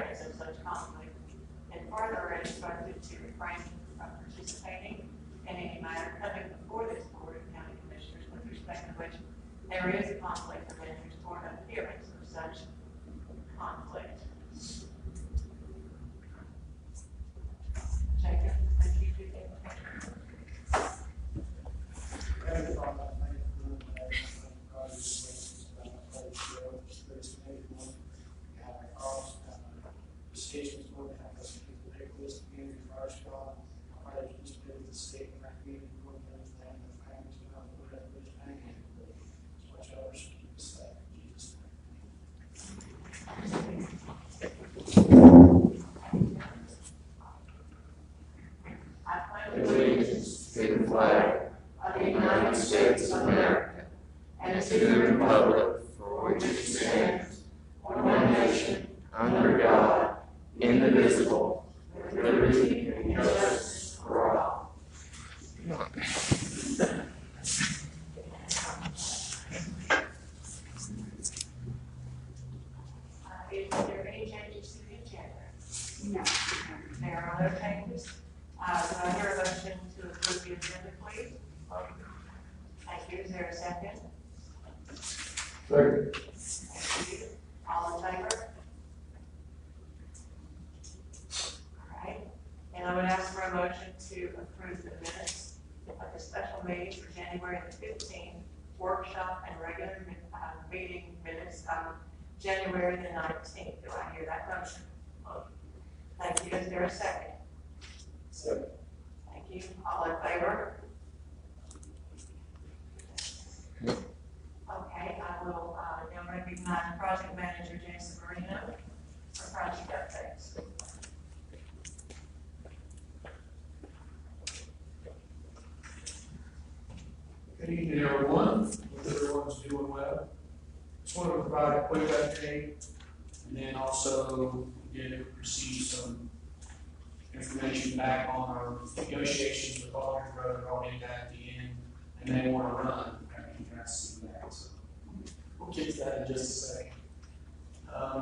appearance of such conflict, and further are instructed to refrain from participating in any matter coming before this Board of County Commissioners with respect to which there is a conflict of interest or an appearance of such conflict. Jacob, thank you. Statements going to have us people take this again as far as God. I probably just put the statement right here and go to everything the families about whatever is hanging. So much others keep us safe. Jesus' name. I pledge allegiance to the flag of the United States of America and to the republic for which it stands, one nation, under God, indivisible, with liberty and justice for all. Is there any changes to the agenda? No. There are no changes. Do I hear a motion to approve the agenda, please? Thank you. Is there a second? Second. Thank you. All in favor? And I would ask for a motion to approve the minutes of the special meeting for January the 15th, workshop and regular meeting minutes of January the 19th. Do I hear that motion? Thank you. Is there a second? Second. Thank you. All in favor? Okay, I will now recognize Project Manager Jason Marino for project updates. Good evening, everyone. Hope everyone's doing well. Just want to provide a quick update and then also receive some information back on our negotiations with Aldridge Road. I'll get that at the end, and they want to run after you guys see that. So we'll get to that in just a second.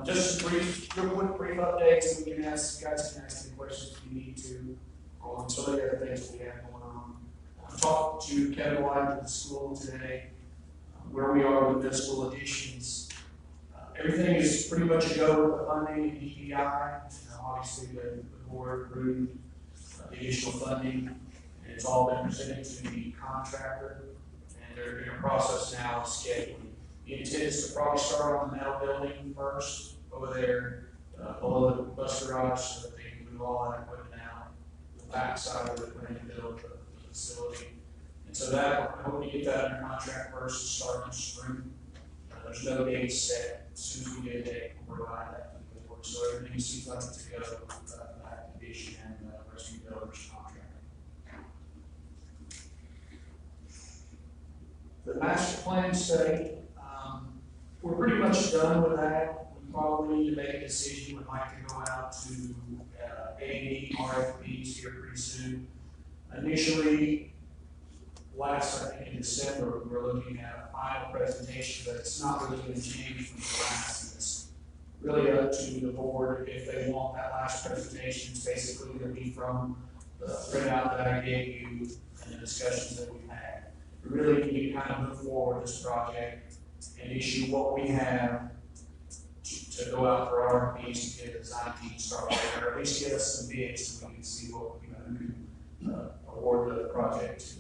Just a real quick brief updates, and we can ask, you guys can ask any questions if you need to on some of the other things we have going on. I talked to Kevin White at the school today, where we are with middle school additions. Everything is pretty much a go with the funding and DEI. Obviously, the board approved the additional funding, and it's all been presented to the contractor, and they're in a process now of scheduling. The intent is to probably start on the metal building first over there below the bus garage so that they can move all that equipment out the back side of the plan to build the facility. And so that, I hope to get that under contract first to start in spring. There's no date set. As soon as we get a date, we'll provide that to the board. So everything seems like it's to go with that condition and rescue builder's contract. The master plan study, we're pretty much done with that. We probably need to make a decision. We'd like to go out to A&E RFPs here pretty soon. Initially, I think in December, we were looking at a final presentation, but it's not really going to change from the last. It's really up to the board if they want that last presentation. It's basically going to be from the printout that I gave you and the discussions that we've had. We really need to kind of move forward this project and issue what we have to go out for RFPs to get a design team started, or at least get us some bids so we can see what we can award the project to.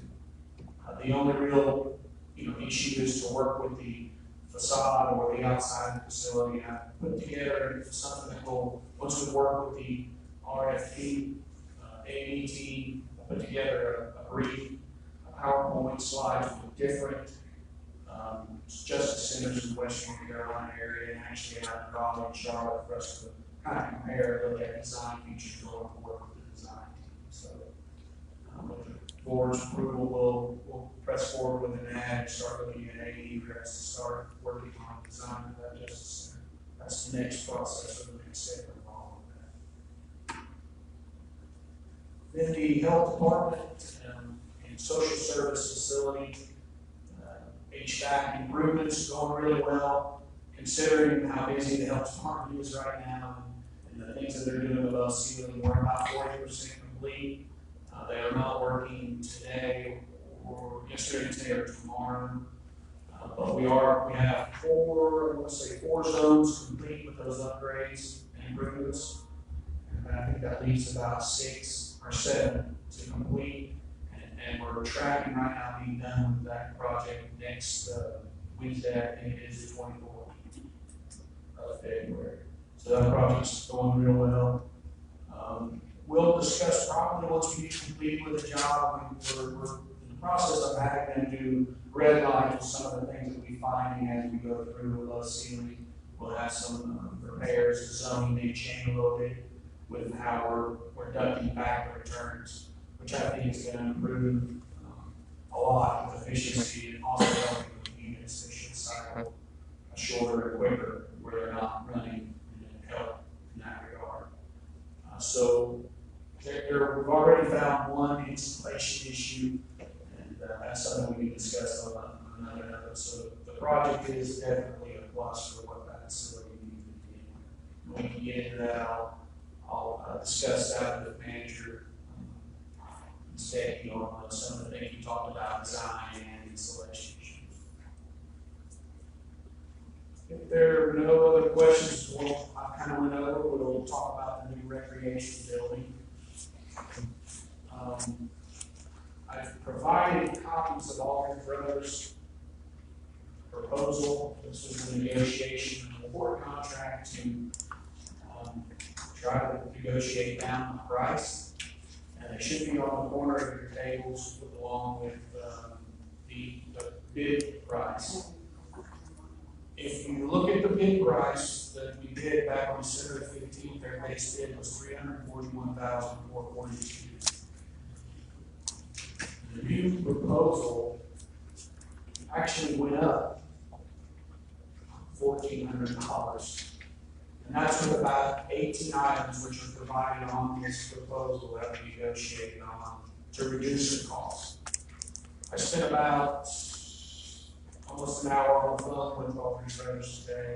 The only real issue is to work with the facade or the outside of the facility. I put together something that will, once we work with the RFP, A&E team, I put together a brief PowerPoint slides with different justice centers in the Western Carolina area, and actually out in Raleigh and Charlotte for us to kind of compare, look at design features going forward with the design team. So with the board's approval, we'll press forward with an ad and start looking at AE for us to start working on the design of that justice center. That's the next process of the next step involved with that. Then the health department and social service facility, HVAC improvements going really well, considering how busy the health department is right now and And the things that they're doing above ceiling, we're about 40% complete. They are not working today or yesterday, today, or tomorrow. But we have four zones complete with those upgrades and improvements. And I think that leaves about 6 or 7 to complete. And we're tracking right now being done with that project next Wednesday. I think it is the 24th of February. So that project's going real well. We'll discuss probably once we get completed with the job. We're in the process of having them do red lines with some of the things that we're finding as we go through the low ceiling. We'll have some repairs, the zoning may change a little bit with how we're ducting back the returns, which I think is going to improve a lot with efficiency and also helping with the units. They should cycle shorter and quicker where they're not running and help in that regard. So we've already found one installation issue, and that's something we can discuss on another note. So the project is definitely a plus for what that facility needs to be. When we can get into that, I'll discuss that with the manager instead, on some of the things you talked about, design and installation issues. If there are no other questions, I kind of went over, we'll talk about the new recreation building. I've provided copies of all your brothers' proposal. This was a negotiation for a contract to try to negotiate down the price. And they should be on the corner of your tables along with the bid price. If you look at the bid price that we did back on December 15th, their base bid was $341,442. The new proposal actually went up $1,400. And that's with about 18 items which are provided on this proposal that we negotiated on to reduce the cost. I spent about almost an hour on the phone with all these brothers today.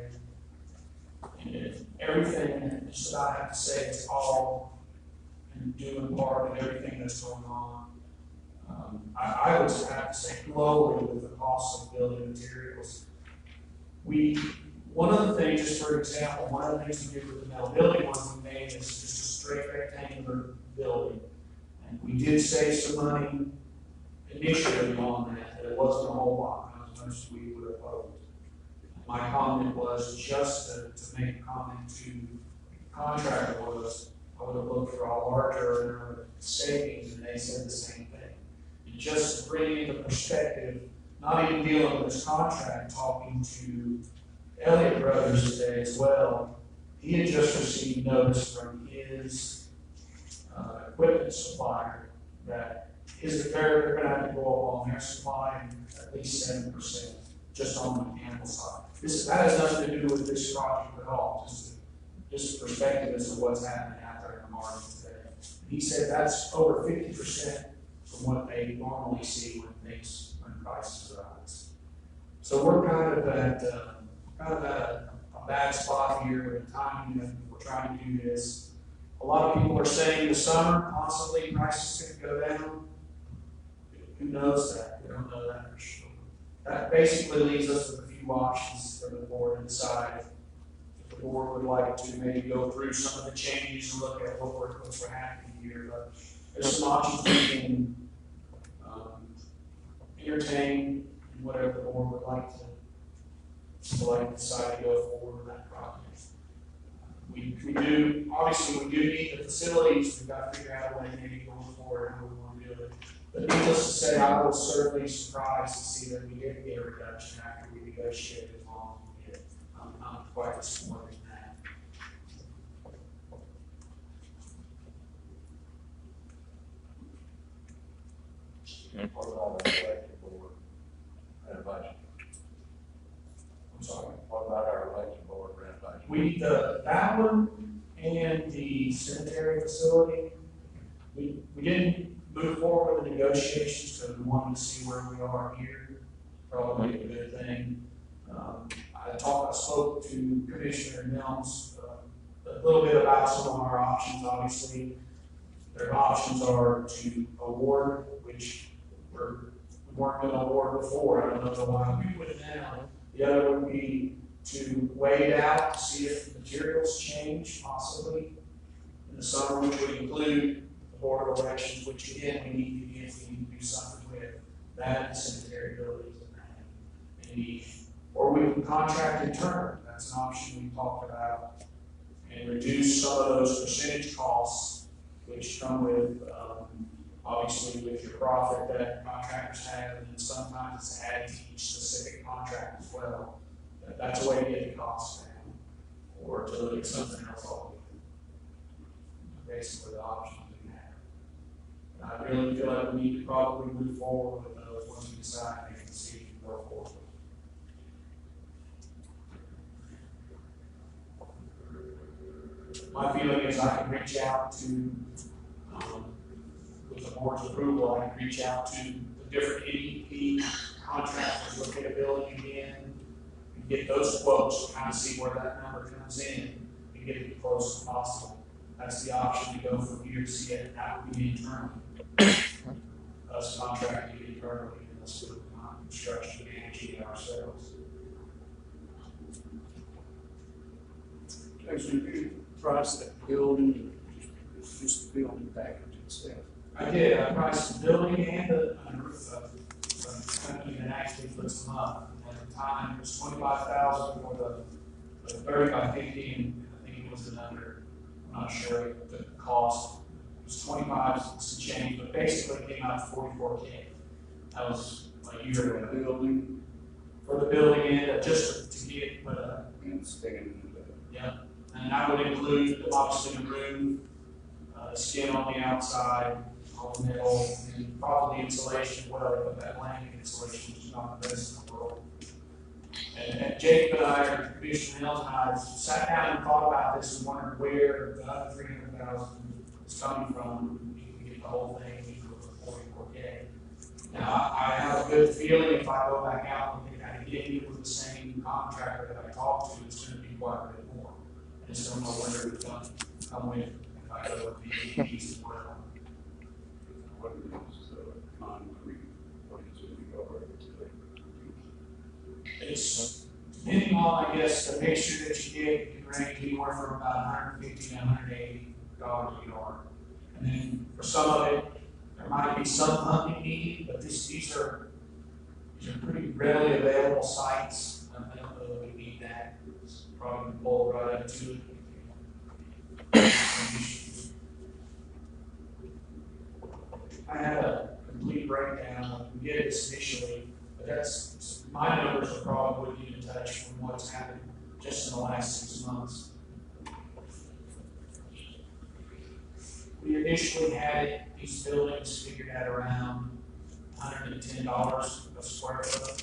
And everything, just about I have to say, it's all in due in part of everything that's going on. I would have to say globally with the cost of building materials. One of the things, just for example, one of the things we did with the metal building was we made this just a straight rectangular building. And we did save some money initially on that, but it wasn't a whole lot, not as much as we would have hoped. My comment was just to make a comment to the contractor was, I would have looked for a larger savings, and they said the same thing. And just to bring into perspective, not even dealing with this contract, talking to Elliott Brothers today as well, he had just received notice from his equipment supplier that they're going to have to go up on their supply at least 7% just on the mechanical side. That has nothing to do with this project at all, just perspective as to what's happening out there in the market today. He said that's over 50% from what they normally see when prices rise. So we're kind of at a bad spot here with the timing that we're trying to do this. A lot of people are saying the summer, possibly prices could go down. Who knows that? We don't know that for sure. That basically leaves us with a few options for the board to decide if the board would like to maybe go through some of the changes and look at what we're happening here. But there's some options we can entertain and whatever the board would like to decide to go forward with that project. We do need the facilities. We've got to figure out a way maybe going forward how we want to do it. But needless to say, I was certainly surprised to see that we didn't get a reduction after we negotiated as long as we did. I'm quite disappointed in that. What about our electric board renovation? I'm sorry. What about our electric board renovation? That one and the cemetery facility, we didn't move forward with the negotiations because we wanted to see where we are here. Probably a good thing. I spoke to Commissioner Nelms little bit about some of our options. Obviously, their options are to award, which we weren't going to award before. I don't know why we would now. The other would be to wait it out to see if materials change, possibly in the summer, which would include the board of elections, which again we need to do something with that and cemetery buildings and that. Maybe, or we can contract internally. That's an option we talked about, and reduce some of those percentage costs which come with obviously with your profit that contractors have, and then sometimes it's added to each specific contract as well. That's a way to get the costs down, or to look at something else altogether. Basically, the options we have. And I really feel like we need to probably move forward with those once we decide to make a decision to go forward. My feeling is I can reach out to, with the board's approval, I can reach out to the different AEP contractors, look at a building again, and get those quotes to kind of see where that number comes in and get it as close as possible. That's the option to go from here to see it. That would be internally. Us contracting it internally, and us doing construction managing it ourselves. Actually, you price that building, just the building package itself. I did. I priced the building and the roof of the company that actually puts them up. At the time, it was $25,000 for the 30 by 50, and I think it was another. I'm not sure the cost. It was 25 some change, but basically it came out to $44K. That was a year ago. Building. For the building and just to get it put up. And sticking. Yeah. And that would include obviously the roof, the skin on the outside, all the metal, and probably insulation. Well, they put that blanket insulation, which is not the best in the world. And Jacob and I, or Commissioner Mills and I, sat down and thought about this and wondered where the other $300,000 is coming from. You can get the whole thing for $44K. Now, I have a good feeling if I go back out and I get it with the same contractor that I talked to, it's going to be quite a bit more. I just don't know where it's going to come with if I go with the AEPs as well. What is concrete? What is it over It's depending on, I guess, the mixture that you get, it can range anywhere from about $150 to $180 a yard. And then for some of it, there might be some pumping needed, but these are pretty readily available sites. I don't know that we need that. It's probably pull right up to it. I had a complete breakdown. We did this initially, but that's my numbers are probably wouldn't even touch from what's happened just in the last 6 months. We initially had these buildings figured at around $110 a square foot.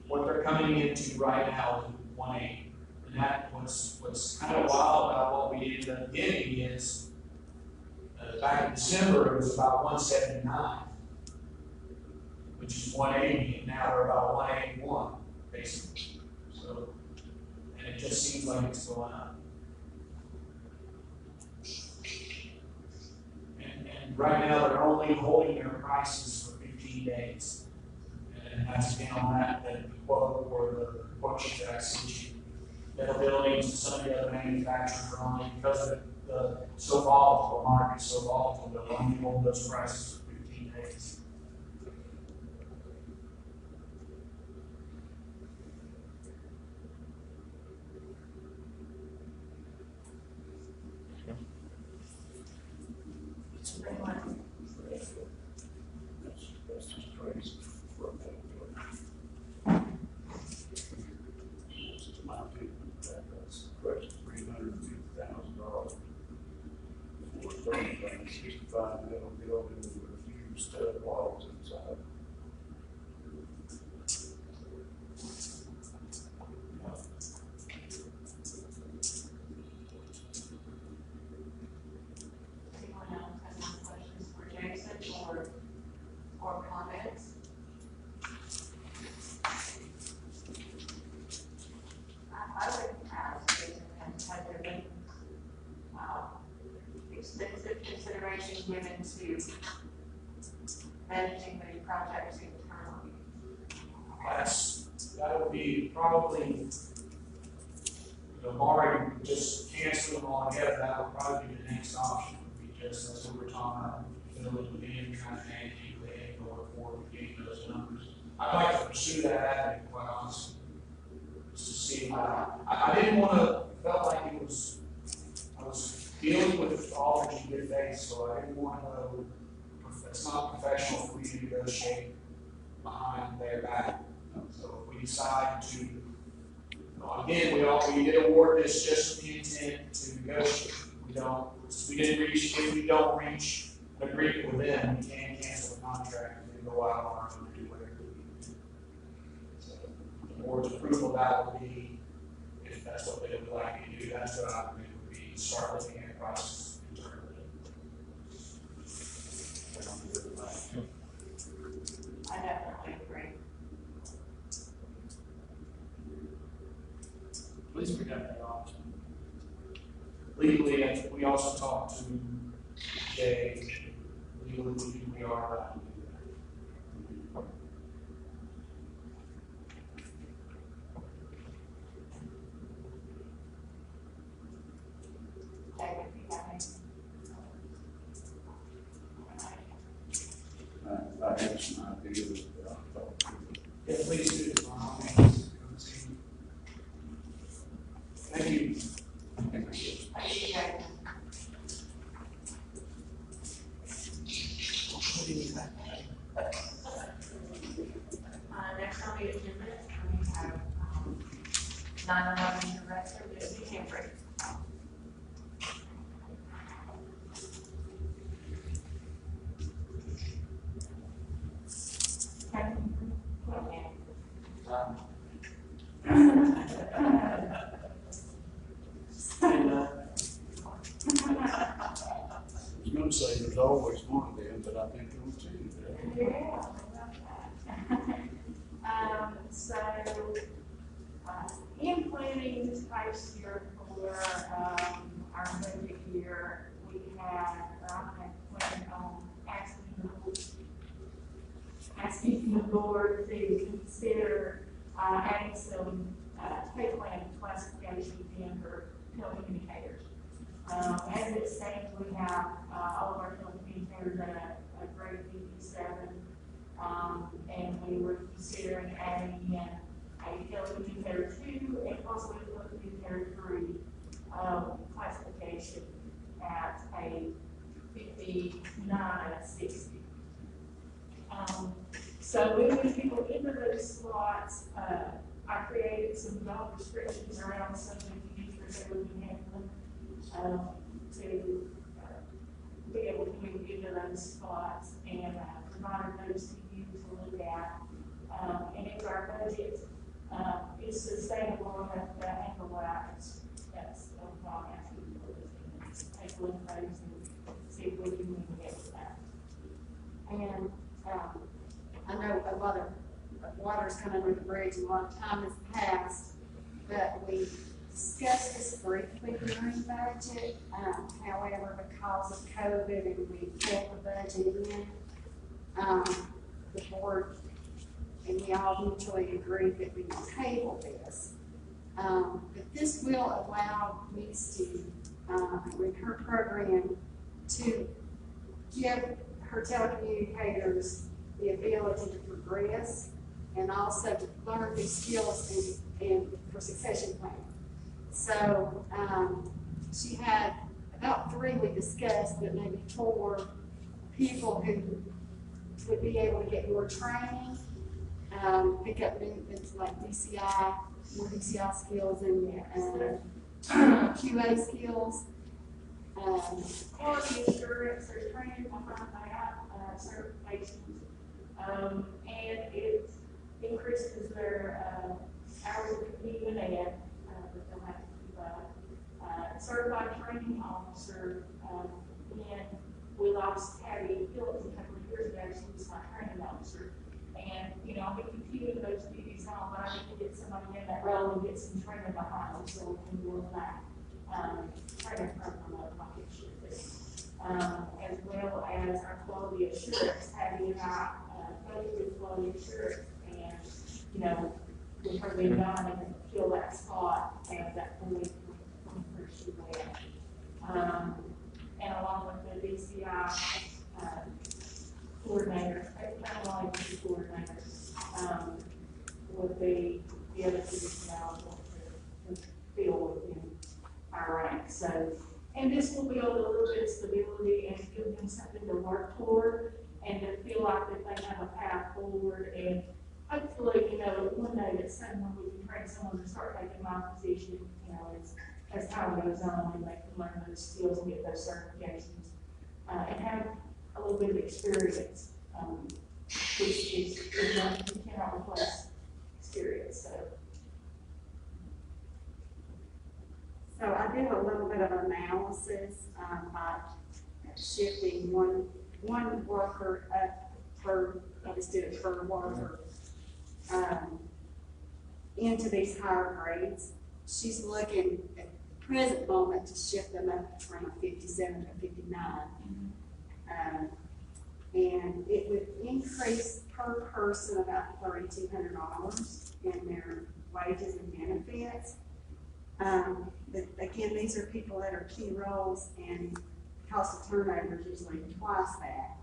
What they're coming into right now is $180. And that what's kind of wild about what we ended up getting is back in December it was about $179, which is $180, and now we're about $181 basically. So, and it just seems like it's going up. And right now they're only holding their prices for 15 days. And that's again on that quote or the quote sheet that I sent you. Metal buildings and some of the other manufacturers are only, because of the so volatile, the market is so volatile, they'll only hold those prices for 15 days. That's just crazy for a metal building. This is my opinion. That's crazy. $350,000 for a 65 metal building with a few stud walls. extensive consideration given to managing the project internally? That would be probably, barring just canceling them all together, that would probably be the next option, would be just as we were talking about, filling them in, trying to keep the head going forward, getting those numbers. I'd like to pursue that avenue, quite honestly, just to see how, I didn't want to, felt like I was dealing with all that you did face, so I didn't want to, it's not professional for me to negotiate behind their back. So if we decide to, again, we did award this just with the intent to negotiate. If we don't reach an agreement with them, we can cancel the contract and then go out on our own and do whatever we need to. So the board's approval of that would be, if that's what they would like me to do, that's what I would be, start looking at process internally. I definitely agree. At least we got that option. Legally, I think we also talked to Jay. Legally, we are allowed to do that. David, if you have any. I have some ideas that I thought. Yeah, please do. Thank you. Thank you, guys. Next on the agenda, we have 9/11 Director, Lucy Hembry. I was going to say there's always one of them, but I think there was two there. Yeah, so, in planning this past year for, our budget year, we had, I had planned on asking the board to consider, adding some, pay plan classification in for telecommunicators. As it stands, we have, all of our telecommunicators at a grade 57, and we were considering adding in a telecommunicator 2 and possibly a telecommunicator 3 classification at a 59 and a 60. So moving people into those slots, I created some job descriptions around some of the users that would be handling to be able to move into those spots and provided those to you to look at. And if our budget is sustainable enough to handle that, that's what I'm asking for this. Take a look at those and see if we can move ahead with that. And I know a lot of water's come under the bridge and a lot of time has passed, but we discussed this briefly during budget. However, because of COVID and we pulled the budget in, the board and we all mutually agreed that we would table this. But this will allow Misty, with her program, to give her telecommunicators the ability to progress and also to learn new skills and for succession planning. So she had about 3 we discussed, but maybe 4 people who would be able to get more training, pick up movements like more DCI skills and QA skills. Quality assurance, there's training behind that, certifications, and it increases their hours of competing and that they'll have to keep up. Certified training officer, and we lost Patty Phillips a couple of years ago. She was my training officer. And, I'll be computing those duties home, but I need to get somebody in that role and get some training behind them so we can build that training program up like it should be. as well as our quality assurance, having our, go through quality assurance and, you know, with her being gone, and then fill that spot as that point from first to last. And along with the DCI, coordinator, kind of like the coordinator, would be the other position eligible to fill in our ranks. So, and this will build a little bit of stability and give them something to work toward and to feel like that they have a path forward. And hopefully, you know, one day that someone, we can train someone to start taking my position, you know, as time goes on and they can learn those skills and get those certifications, and have a little bit of experience, which is not, you cannot replace experience. So I did a little bit of analysis by shifting one worker up per, I just did it per worker, into these higher grades. She's looking at the present moment to shift them up from a 57 to 59. And it would increase per person about $3,200 in their wages and benefits. But again, these are people that are key roles, and cost of turnover is usually twice that.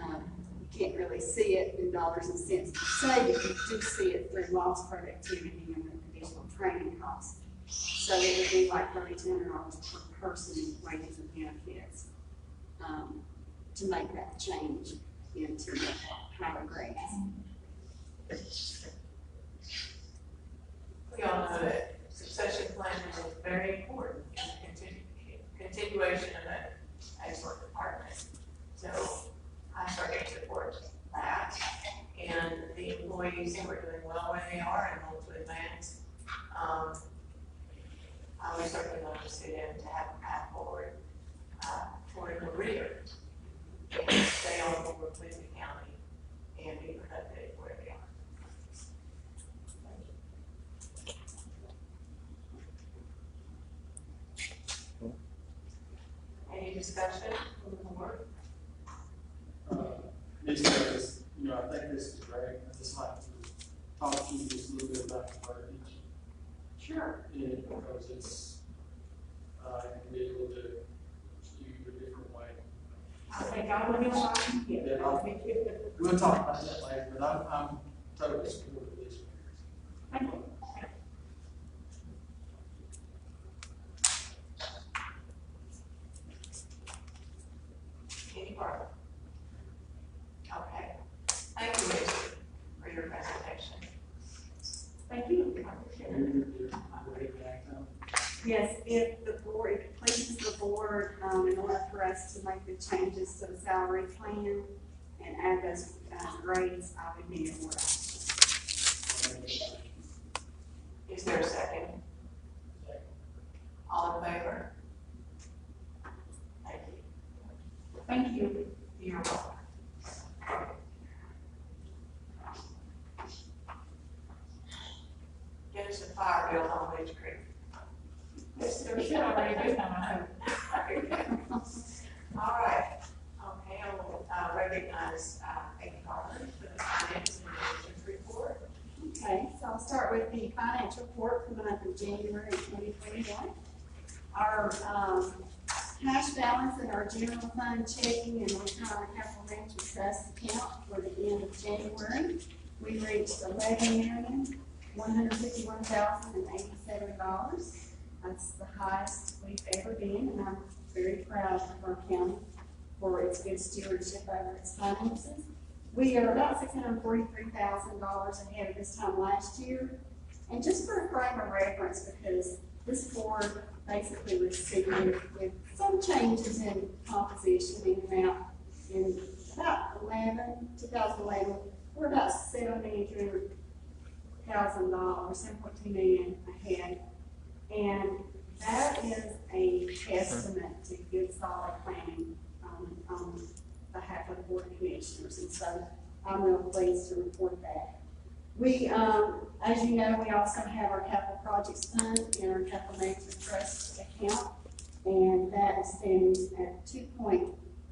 You can't really see it in dollars and cents per se, but you do see it through lost productivity and the additional training costs. So it would be like $3,200 per person in wages and benefits, to make that change into the higher grades. We all know that succession planning is very important in the continuation of an excellent department. So I certainly support that. And the employees who are doing well where they are and want to advance, I would certainly love to see them to have a path forward toward a career and stay on board with the county and be productive where they are. Any discussion from the board? Because, you know, I think this is great. I just like to talk to you just a little bit about the verbiage. Sure. Yeah, because it's, it can be a little bit skewed a different way. I think I would know I can get it. We'll talk about that later, but I'm totally supportive of this. Thank you. Any further? Okay. Thank you, Lisa, for your presentation. Thank you. Yes, if the board, if it pleases the board, in order for us to make the changes to the salary plan and add those grades, I would need a board action. Is there a second? All in favor? Thank you. Thank you. You're welcome. Get us a fire bill on Ridge Creek. There should already be one, I hope. All right. Okay, I will recognize Amy Garland for the finance and administrative report. Okay, so I'll start with the financial report for the month of January 2021. Our cash balance in our general fund checking and retirement capital management trust account for the end of January, we reached $11,151,087. That's the highest we've ever been, and I'm very proud of our county for its good stewardship over its finances. We are about $643,000 ahead of this time last year. And just for a frame of reference, because this board basically was sitting with some changes in composition in amount in about 2011, we're about $7,200,000, $7.2 million ahead. And that is a testament to good solid planning on behalf of the Board of Commissioners. And so I'm real pleased to report that. We, as you know, we also have our capital projects fund in our capital management trust account. And and that is standing at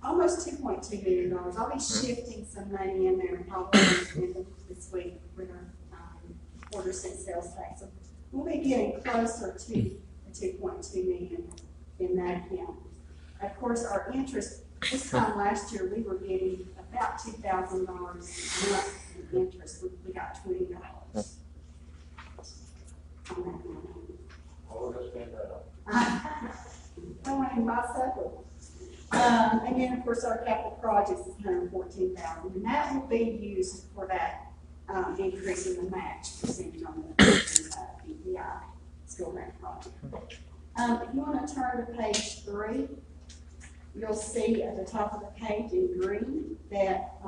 almost $2.2 million. I'll be shifting some money in there probably this week with our quarter cent sales tax. So we'll be getting closer to the 2.2 million in that account. Of course, our interest, this time last year, we were getting about $2,000 a month in interest. We got $20 on that money. Oh, that's fantastic. I want to buy supper. And then, of course, our capital projects is $114,000, and that will be used for that increase in the match percentage on the PPI school grant project. If you want to turn to page 3, you'll see at the top of the page in green that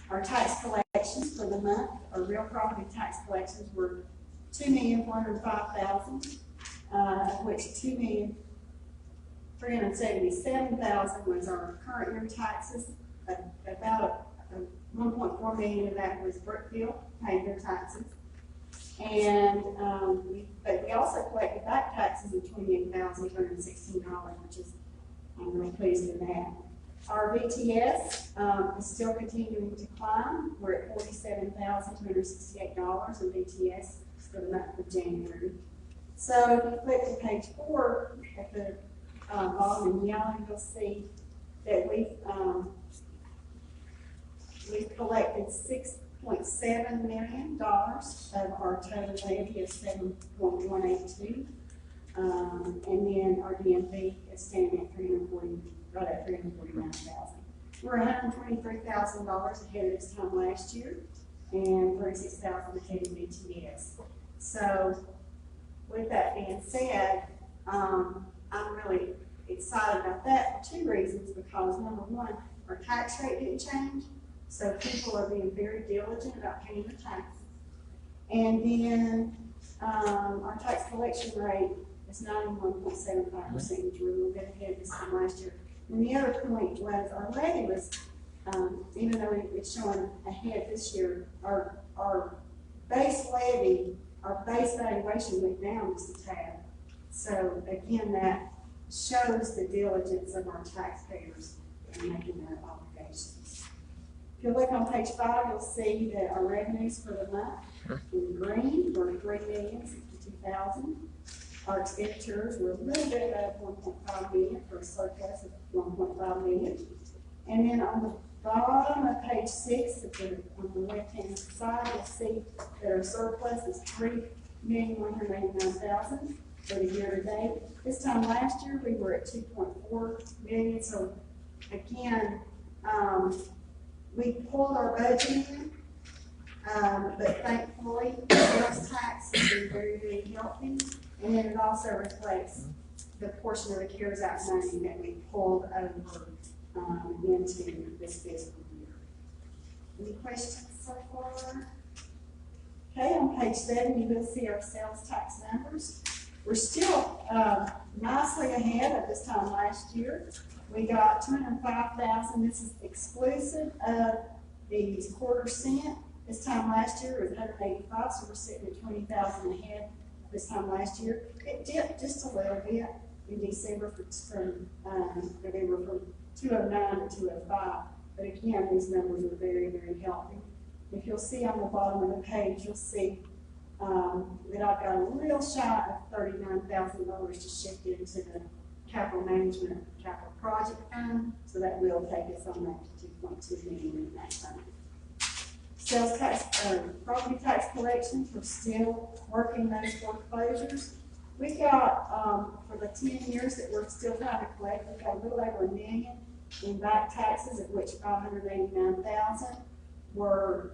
our tax collections for the month, our real property tax collections were $2,405,000, of which $2,377,000 was our current year taxes. About 1.4 million of that was Brookfield paid their taxes, and but we also collected back taxes of $28,216, which is I'm really pleased with that. Our VTS is still continuing to climb. We're at $47,268 in VTS for the month of January. So if you click to page 4 at the bottom in yellow, you'll see that we've collected $6.7 million of our total levy of $7.182. And then our DMV is standing at right at $349,000. We're $123,000 ahead of this time last year, and $36,000 ahead of BTS. So, with that being said, I'm really excited about that for 2 reasons. Because number one, our tax rate didn't change, so people are being very diligent about paying their taxes. And then our tax collection rate is 91.75%, which we're a little bit ahead this time last year. And the other point was our levy was, even though it's showing ahead this year, our base levy, our base valuation went down just a tad. So again, that shows the diligence of our taxpayers in making their obligations. If you look on page 5, you'll see that our revenues for the month in green were $3,062,000. Our expenditures were a little bit above $1.5 million for a surplus of $1.5 million. And then on the bottom of page 6, on the left-hand side, you'll see that our surplus is $3,189,000 for the year to date. This time last year, we were at $2.4 million. So again, we pulled our budget in, but thankfully, sales tax has been very, very healthy. And then it also reflects the portion of the CARES Act money that we pulled over into this fiscal year. Any questions so far? Okay, on page 7, you will see our sales tax numbers. We're still nicely ahead of this time last year. We got $205,000. This is exclusive of the quarter cent. This time last year it was $185,000, so we're sitting at $20,000 ahead this time last year. It dipped just a little bit in December from November from 209 to 205. But again, these numbers are very, very healthy. If you'll see on the bottom of the page, you'll see that I've got a real shy of $39,000 to shift into the capital management, capital project fund. So that will take us on that to $2.2 million in that fund. Sales tax, property tax collections, we're still working those foreclosures. We've got, for the 10 years that we're still trying to collect, we've got a little over $1 million in back taxes, of which $589,000 were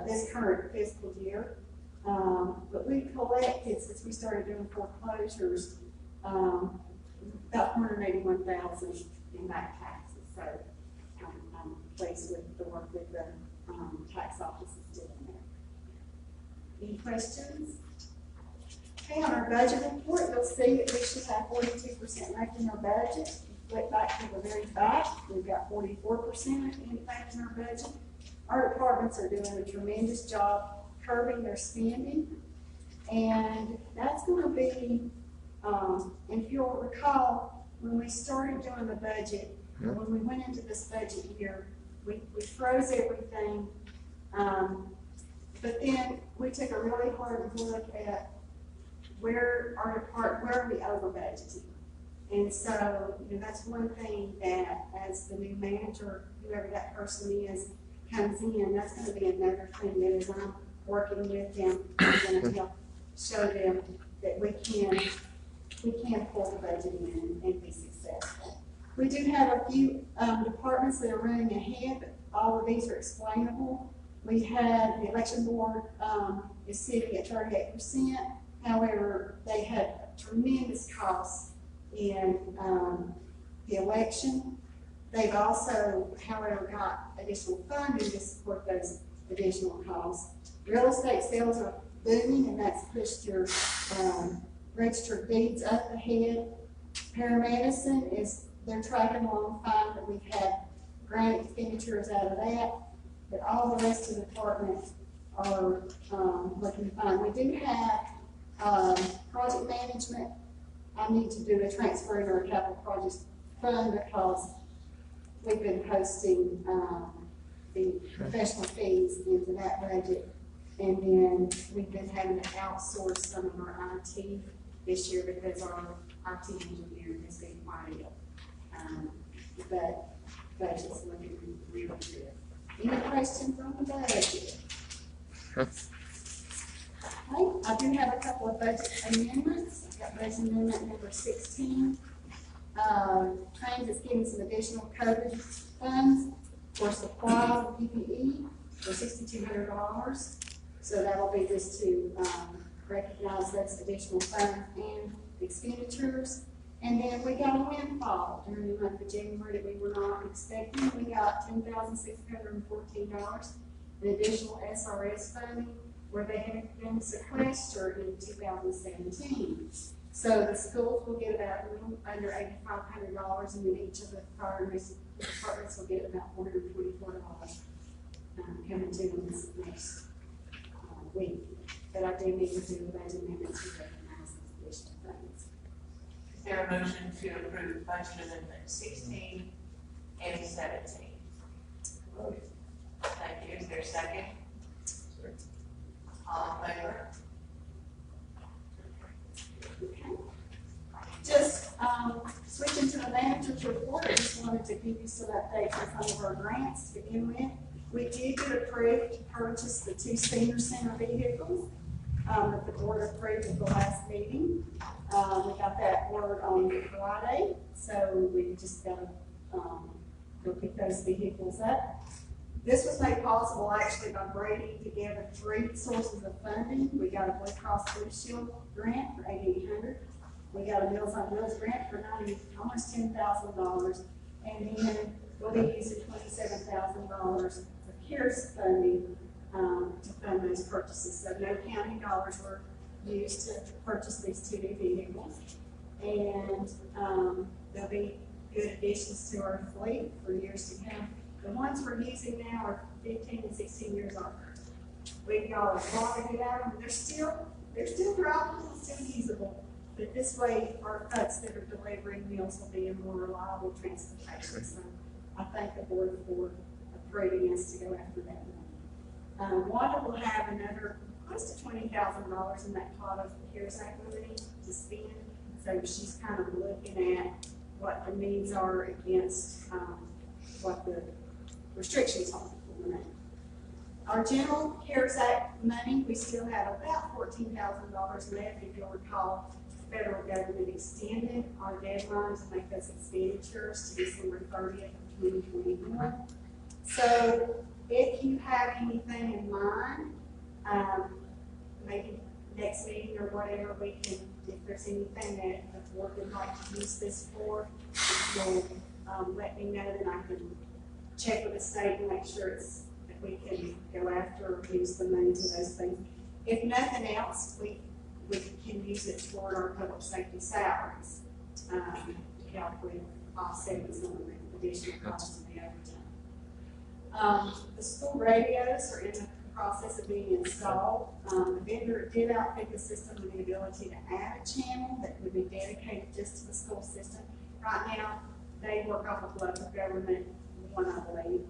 this current fiscal year. But we collected, since we started doing foreclosures, about $181,000 in back taxes. So I'm pleased with the work with the tax office is doing there. Any questions? Okay, on our budget report, you'll see that we should have 42% left in our budget. If you flip back to the very back, we've got 44% left in our budget. Our departments are doing a tremendous job curbing their spending, and that's going to be, and if you'll recall, when we started doing the budget, or when we went into this budget year, we froze everything. But then we took a really hard look at where are we over budgeting? And so, that's one thing that as the new manager, whoever that person is, comes in, that's gonna be another thing that as I'm working with them, I'm gonna help show them that we can pull the budget in and be successful. We do have a few departments that are running ahead, but all of these are explainable. We had the election board is sitting at 38%. However, they had tremendous costs in the election. They've also, however, got additional funding to support those additional costs. Real estate sales are booming, and that's pushed your registered deeds up ahead. Paramedicine they're tracking along fine, but we've had grant expenditures out of that. But all the rest of the departments are looking fine. We do have project management. I need to do a transfer in our capital projects fund because we've been posting the professional fees into that budget. And then we've been having to outsource some of our IT this year because our IT engineer has been quite ill. But budget's looking really good. Any questions on the budget? Okay, I do have a couple of budget amendments. I've got budget amendment number 16. Claims is getting some additional COVID funds for supplies and PPE for $6,200. So that'll be just to recognize those additional funds and expenditures. And then we got a windfall during the month of January that we were not expecting. We got $10,614 in additional SRS funding where they had been sequestered in 2017. So the schools will get about a little under $8,500, and then each of the fire and rescue departments will get about $424 coming to them this next week. But I do need to do a budget amendment to recognize those additional funds. Is there a motion to approve budget amendment 16 and 17? Thank you. Is there a second? All in favor? Okay. Just switching to the manager's report, I just wanted to give you some updates on some of our grants to begin with. We did get approved to purchase the 2 senior center vehicles that the board approved at the last meeting. We got that word on Friday, so we just got to go pick those vehicles up. This was made possible actually by braiding together 3 sources of funding. We got a Blue Cross Blue Shield grant for $8,800. We got a Meals on Wheels grant for almost $10,000, and then we'll be using $27,000 of CARES funding to fund those purchases. So no county dollars were used to purchase these 2 new vehicles, and they'll be good additions to our fleet for years to come. The ones we're using now are 15 and 16 years old. We've got a lot of good out of them. They're still drivable, still usable. But this way, our folks that are delivering meals will be a more reliable transportation. So I thank the board for approving us to go after that money. Wanda will have another close to $20,000 in that pot of CARES Act money to spend. So she's kind of looking at what the needs are against what the restrictions are for the money. Our general CARES Act money, we still have about $14,000 left. If you'll recall, the federal government extended our deadline to make those expenditures to December 30th of 2021. So if you have anything in mind, maybe next meeting or whatever, we can, if there's anything that the board would like to use this for, you'll let me know, then I can check with the state and make sure that we can go after or use the money to those things. If nothing else, we can use it toward our public safety salaries to help with offsetting some of the additional costs of the overtime. The school radios are in the process of being installed. The vendor did outfit the system with the ability to add a channel that would be dedicated just to the school system. right now, they work off of local government one, I believe.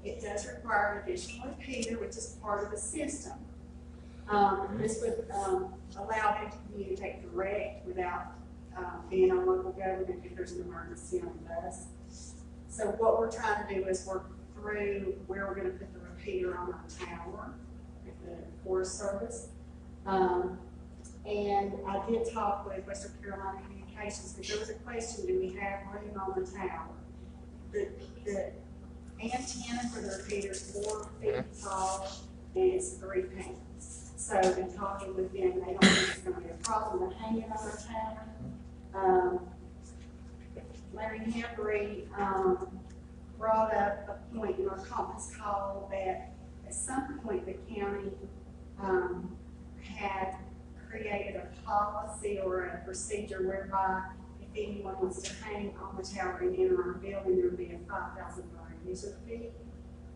It does require an additional repeater, which is part of the system. This would, allow them to communicate direct without, being on local government if there's an emergency on the bus. So what we're trying to do is work through where we're gonna put the repeater on our tower with the Forest Service. And I did talk with Western Carolina Communications, because there was a question, do we have room on the tower? The antenna for the repeater is 4 feet tall, and it's 3 pounds. So in talking with them, they don't think it's gonna be a problem to hang it on our tower. Larry Hembry, brought up a point in our conference call that at some point the county, had created a policy or a procedure whereby if anyone wants to hang on the tower and enter our building, there would be a $5,000 user fee,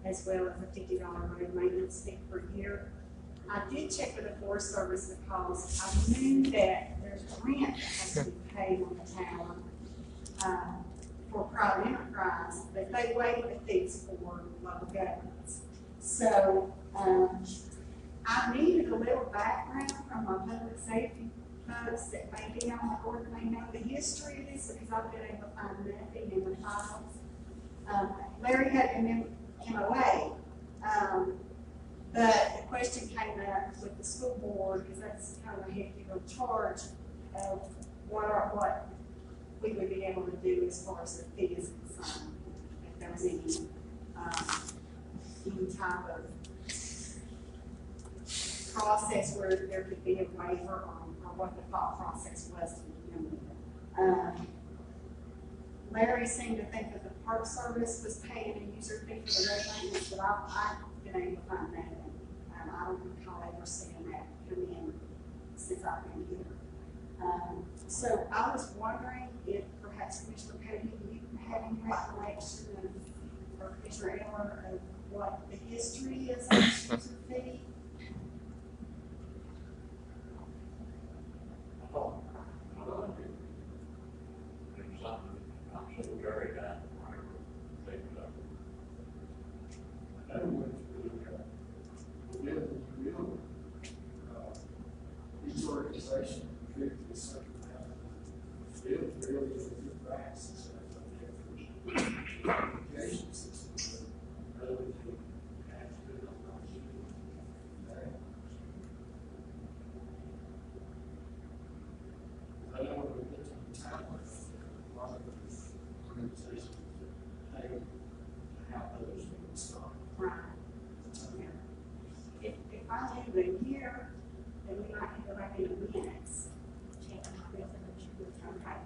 as well as a $50 road maintenance fee per year. I did check with the Forest Service because I knew that there's rent that has to be paid on the tower, for private enterprise, but they waive the fees for local governments. So, I needed a little background from our public safety folks that may be on the board, that may know the history of this, because I've been able to find nothing in the files. Larry had an MOA, but the question came up with the school board, because that's kind of a hefty little charge of what we would be able to do as far as the fee is concerned, if there was any type of process where there could be a waiver or what the thought process was to begin with. Larry seemed to think that the Park Service was paying a user fee for the road maintenance, but I've been able to find that. I don't recall ever seeing that come in since I've been here. So I was wondering if perhaps Commissioner Cody, you have any recollection of, or Commissioner Eller, of what the history is of the user fee? I'm so very down. I know when each organization contributes a certain amount of field, really is a good practice. Communication system, really have to do it on I know when we get to the time where a lot of those organizations pay to have those things start. Right. If I leave it here, then we might have to go back in the minutes. Check on my bills and make sure it's okay.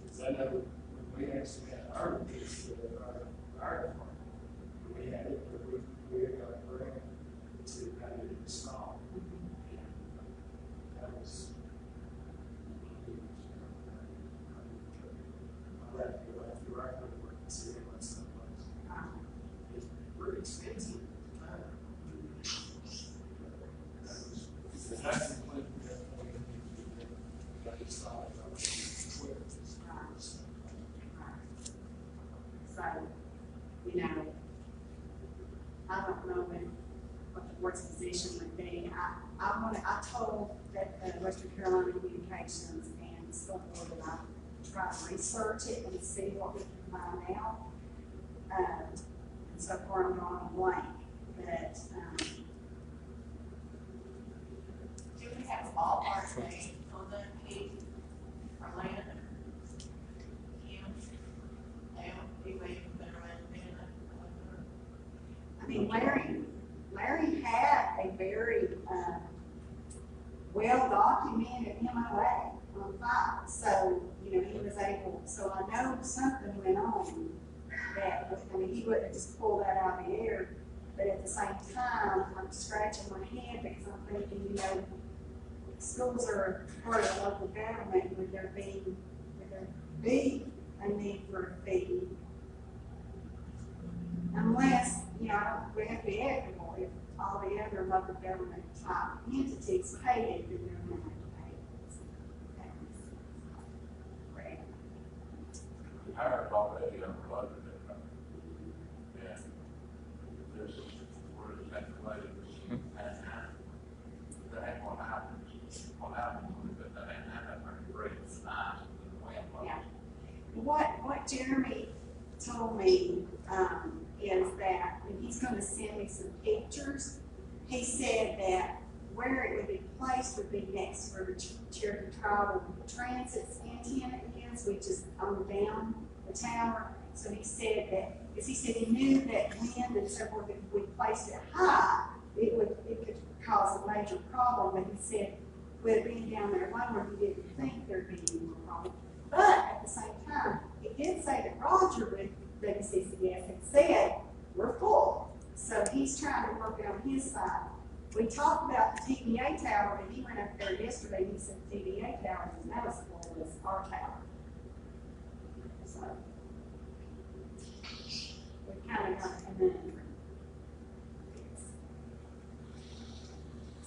Because I know when we actually had our piece of our department, we had it, but we got a grant to have it installed. That was. I'll have to go after our work and see what stuff was. It's pretty expensive at the time. That's the plan we got going. But it's not like I was quick. So, you know, I don't know what the board's position would be. I told that Western Carolina Communications and the school board that I try to research it and see what we can find out. And so far I'm drawing a blank, but, Do we have a ballpark date on that key for land? Kim, do we even better I mean, Larry had a very, well-documented MOA on file, so, you know, he was able, so I know something went on that, I mean, he wouldn't just pull that out of the air, but at the same time, I'm scratching my head because I'm thinking, you know, schools are part of the local government, would there be a need for a fee? Unless, you know, we have to be equitable. If all the other local government type entities pay it, then they're going to have to pay it. Correct. tires already unloaded it. Yeah. This, where it's calculated, and that ain't what happens. What happens when we put that in, that breaks the ice and the wind blows. Yeah. What Jeremy told me, is that, and he's gonna send me some pictures, he said that where it would be placed would be next to where the Cherokee Tribal Transit's antenna is, which is on down the tower. So he said that, because he said he knew that wind and so forth, if we placed it high, it could cause a major problem, but he said, with it being down there lower, he didn't think there'd be any more problem. But at the same time, it did say that Roger with WCCS had said, we're full. So he's trying to work it on his side. We talked about the TVA tower, and he went up there yesterday, and he said the TVA tower is not as full as our tower. So, we kind of got a conundrum.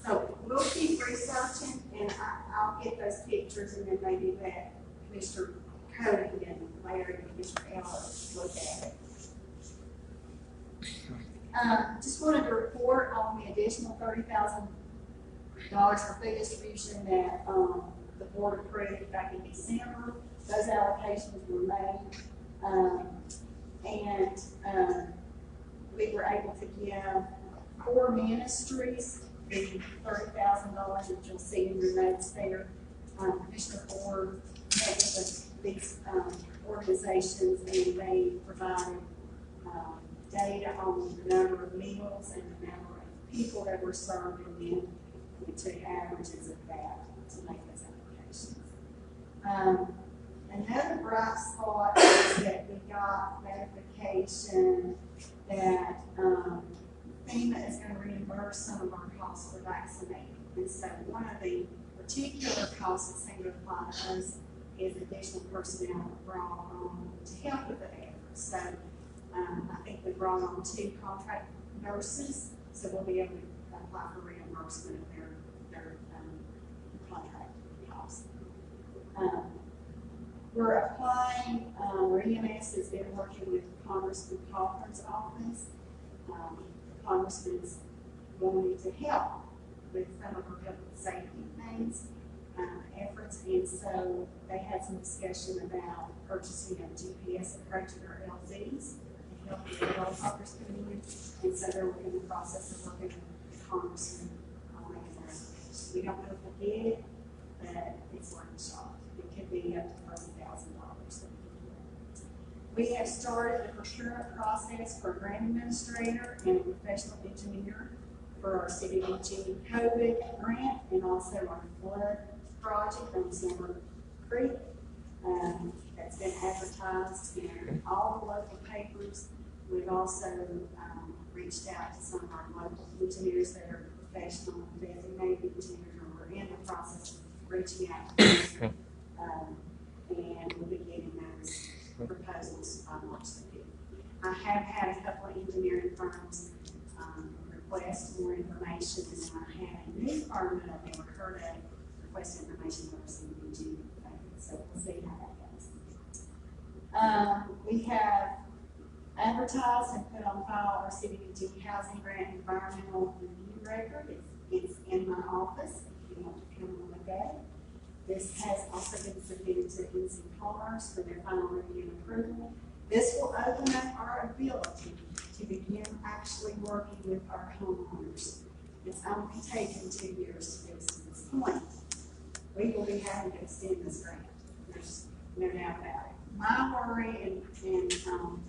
So we'll keep researching, and I'll get those pictures, and then maybe let Mr. Cody and Larry and Mr. Ellis look at it. Just wanted to report on the additional $30,000 for food distribution that the board approved back in December. Those allocations were made, and we were able to give 4 ministries the $30,000 that you'll see in your notes there. Commissioner Ford met with these organizations, and they provided data on the number of meals and the number of people that were served, and then we took averages of that to make those applications. Another bright spot is that we got notification that FEMA is going to reimburse some of our costs for vaccinating. And so one of the particular costs that's going to apply to us is additional personnel brought on to help with the effort. So I think we brought on 2 contract nurses, so we'll be able to apply for reimbursement of their contract costs. We're applying, EMS has been working with Congressman Cochran's office. Congressman's wanting to help with some of our public safety things, efforts, and so they had some discussion about purchasing a GPS approach to our LZs to help the helicopters coming in, and so they're in the process of working with Congressman on that. We don't know if we'll get it, but it's worth a shot. It could be up to $30,000. We have started the procurement process for a grant administrator and a professional engineer for our CDBG COVID grant, and also our flood project on Summer Creek. That's been advertised in all the local papers. We've also reached out to some of our local engineers that are professional designated engineers, and we're in the process of reaching out to them. And we'll be getting those proposals by March the 5th. I have had a couple of engineering firms request more information, and then I had a new firm that I've never heard of request information for CDBG. So we'll see how that goes. We have advertised and put on file our CDBG housing grant environmental review record. It's in my office if you want to come and look at it. This has also been submitted to NC Commerce for their final review and approval. This will open up our ability to begin actually working with our homeowners. It's only taken 2 years to get us to this point. We will be having to extend this grant. There's no doubt about it. My worry, and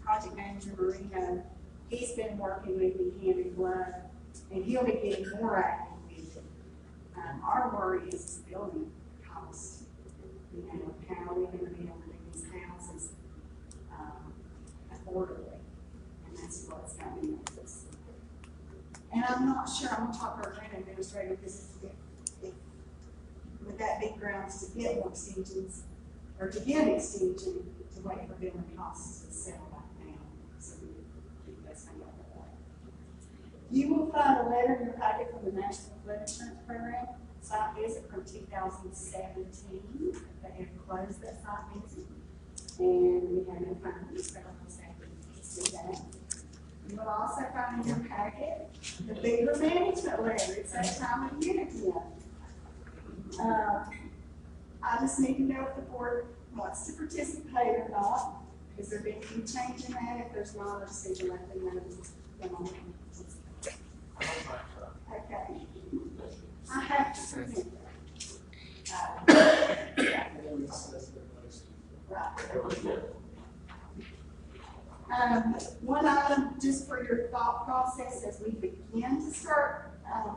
project manager Marino, he's been working with me hand in glove, and he'll be getting more active with it. Our worry is the building cost. You know, how are we going to be able to do these houses affordably? And that's what's got me nervous. And I'm not sure, I'm going to talk to our grant administrator, because with that big grounds to get more extensions, or to get an extension, to wait for building costs to settle back down. So that's not going to work. You will find a letter in your packet from the National Flood Insurance Program site visit from 2017. They have closed that site visit. And and we have no funds, but I'm just happy to see that. You will also find in your packet the bigger management letter. It's that time of year again. I just need to know if the board wants to participate or not. Is there been any change in that? If there's not, I just need to let them know. Okay. I have to present that. One item just for your thought process as we begin to start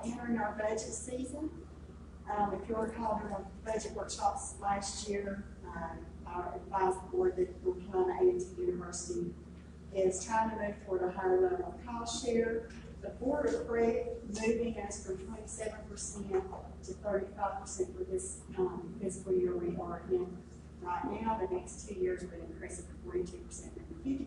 entering our budget season. If you'll recall, during our budget workshops last year, I advised the board that A&T University is trying to move toward a higher level of cost share. The board approved moving us from 27% to 35% for this fiscal year we are in right now. The next 2 years would increase it from 42% and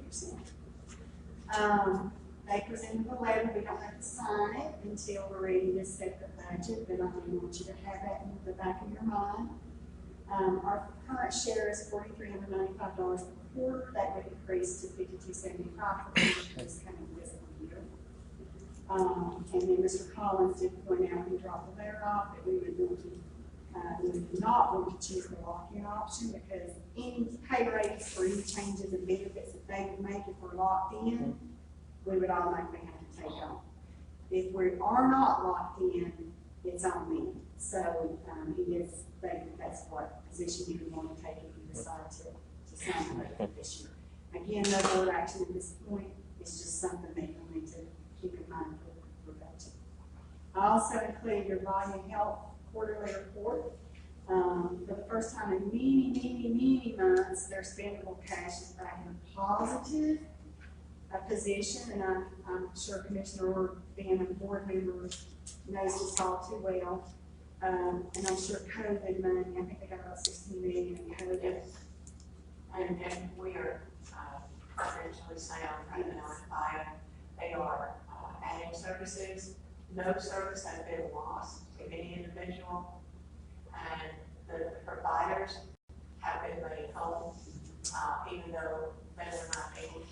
50%. They presented the letter. We don't have to sign it until we're ready to set the budget, but I do want you to have that in the back of your mind. Our current share is $4,395 per quarter. That would increase to $5,275 per quarter for this coming fiscal year. And then Mr. Collins did point out, he dropped the letter off, that we would not want to choose the lock-in option, because any pay rates or any changes in benefits that they would make if we're locked in, we would automatically have to take off. If we are not locked in, it's on me. So he is thinking that's what position you would want to take if you decide to sign it this year. Again, no board action at this point. It's just something that you'll need to keep in mind for budget. I also included your Volume Health quarterly report. For the first time in many months, their spendable cash is back in a positive position, and I'm sure Commissioner Orr, being a board member, knows this all too well. And I'm sure COVID money, I think they got about 16 million in COVID. Yes. And we are financially sound right now in bio. They are adding services. No service has been lost to any individual, and the providers have been made whole, even though they were not able to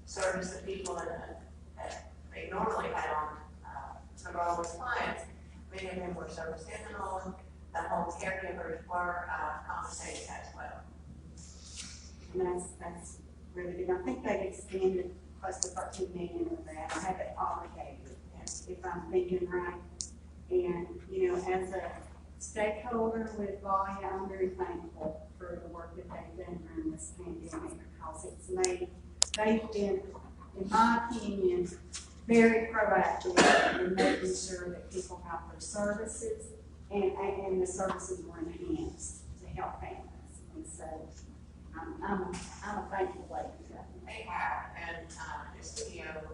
service the people that they normally had on some of those clients. Many of them were serviced in the home. The home caregivers were compensated as well. And that's really good. I think they've expanded close to 13 million of that. I have it obligated, if I'm thinking right. And, you know, as a stakeholder with Volume, I'm very thankful for the work that they've done during this pandemic, because it's made, they've been, in my opinion, very proactive in making sure that people got their services and the services were enhanced to help families. And so I'm a thankful lady for that. They have, and the CEO of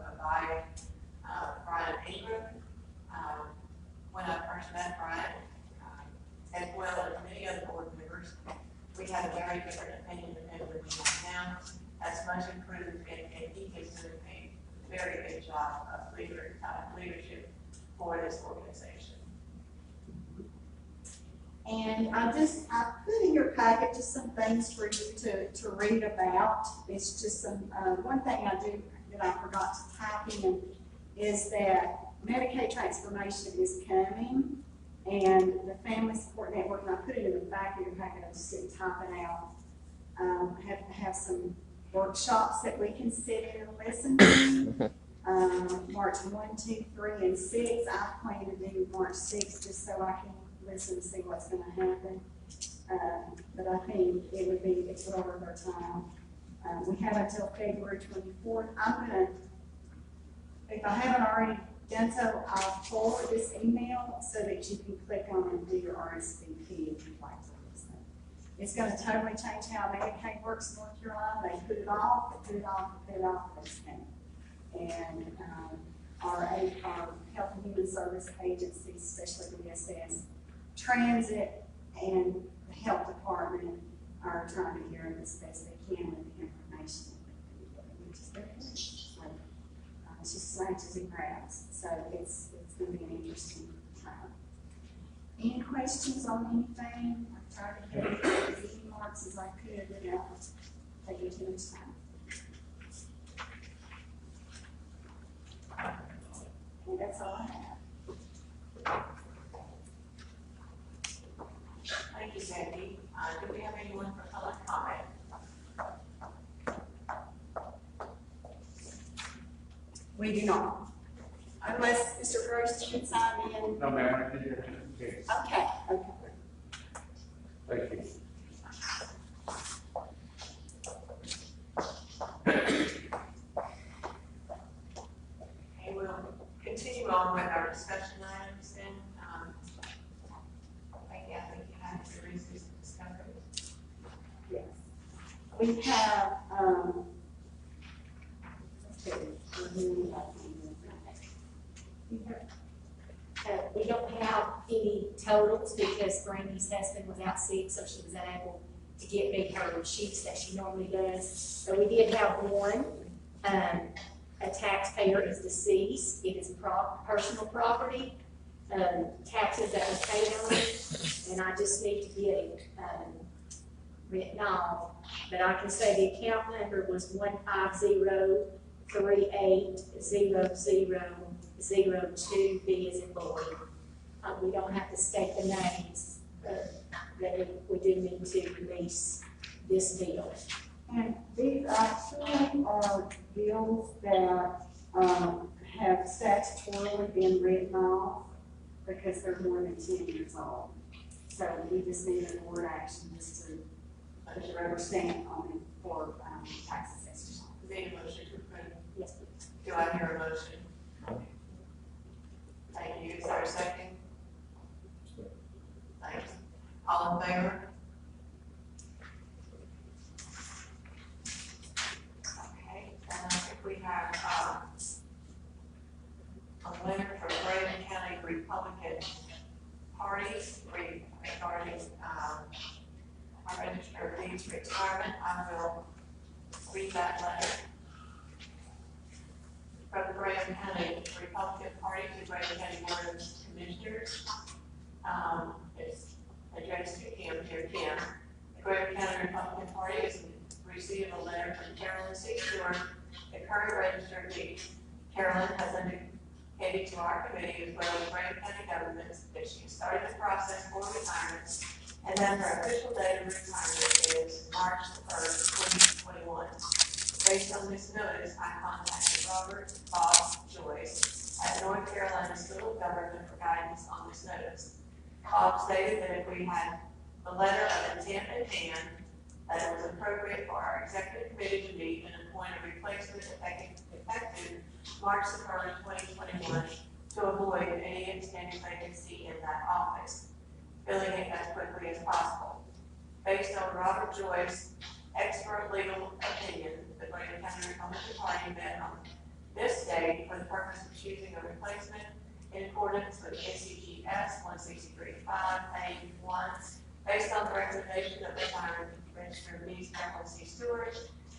Brian Ingram, when I first met Brian, as well as many other board members, we had a very different opinion than we have now. That's much improved, and he is doing a very good job of leadership for this organization. And I put in your packet just some things for you to read about. It's just some, one thing I do that I forgot to type in is that Medicaid transformation is coming, and the Family Support Network, and I put it in the back of your packet, I just didn't type it out, have some workshops that we can sit in and listen to. March 1, 2, 3, and 6. I plan to do March 6 just so I can listen and see what's going to happen. But I think it would be, it's well worth our time. We have until February 24th. I'm going to, if I haven't already done so, I'll forward this email so that you can click on and do your RSVP if you'd like to listen. It's going to totally change how Medicaid works in North Carolina. They put it off, they put it off, they put it off, this thing. And our Health and Human Service agencies, especially the DSS, Transit, and the Health Department are trying to hear as best they can with the information which is very good. So, it's just snatches and grabs. So it's going to be an interesting time. Any questions on anything? I've tried to get it as easy parts as I could without taking too much time. Okay, that's all I have. Thank you, Sandy. Do we have anyone for public comment? We do not. Unless Mr. Gross can sign in. No, ma'am, I did it. Okay. Okay, okay. Thank you. Okay, we'll continue on with our discussion items then. I think you have the reasons to discover. Yes. We have, we don't have any totals because Brandy's husband was out sick, so she was unable to get me her sheets that she normally does. So we did have one. A taxpayer is deceased. It is personal property, taxes that were paid on it, and I just need to get it written off. But I can say the account number was 150380002, B as in boy. We don't have to state the names, that we do need to release this bill. and these actually are bills that, have statutorily been written off because they're more than 10 years old. So we just need a board action just to put the rubber stamp on it for, tax assessors. Need a motion to approve. Yes, please. Do I hear a motion? Thank you. Is there a second? Thanks. All in favor? Okay, and I think we have, a letter from Brandon County Republican Party regarding, our register of deeds retirement. I will read that letter. From the Brandon County Republican Party to Brandon County Board of Commissioners. It's addressed to Kim, dear Kim. The Brandon County Republican Party has received a letter from Carolyn C. Stewart, the current register of deeds. Carolyn has indicated to our committee as well as Brandon County government that she started the process for retirement, and that her official date of retirement is March 1st, 2021. Based on this notice, I contacted Robert Bob Joyce at North Carolina School of Government for guidance on this notice. Bob stated that if we had the letter of intent at hand, that it was appropriate for our executive committee to meet and appoint a replacement effective March 1st, 2021, to avoid any extended vacancy in that office, filling it as quickly as possible. Based on Robert Joyce's expert legal opinion, the Brandon County Republican Party met on this date for the purpose of choosing a replacement in accordance with NCGS 163.5A1, based on the recommendation of the retired Register of Deeds Carolyn C. Stewart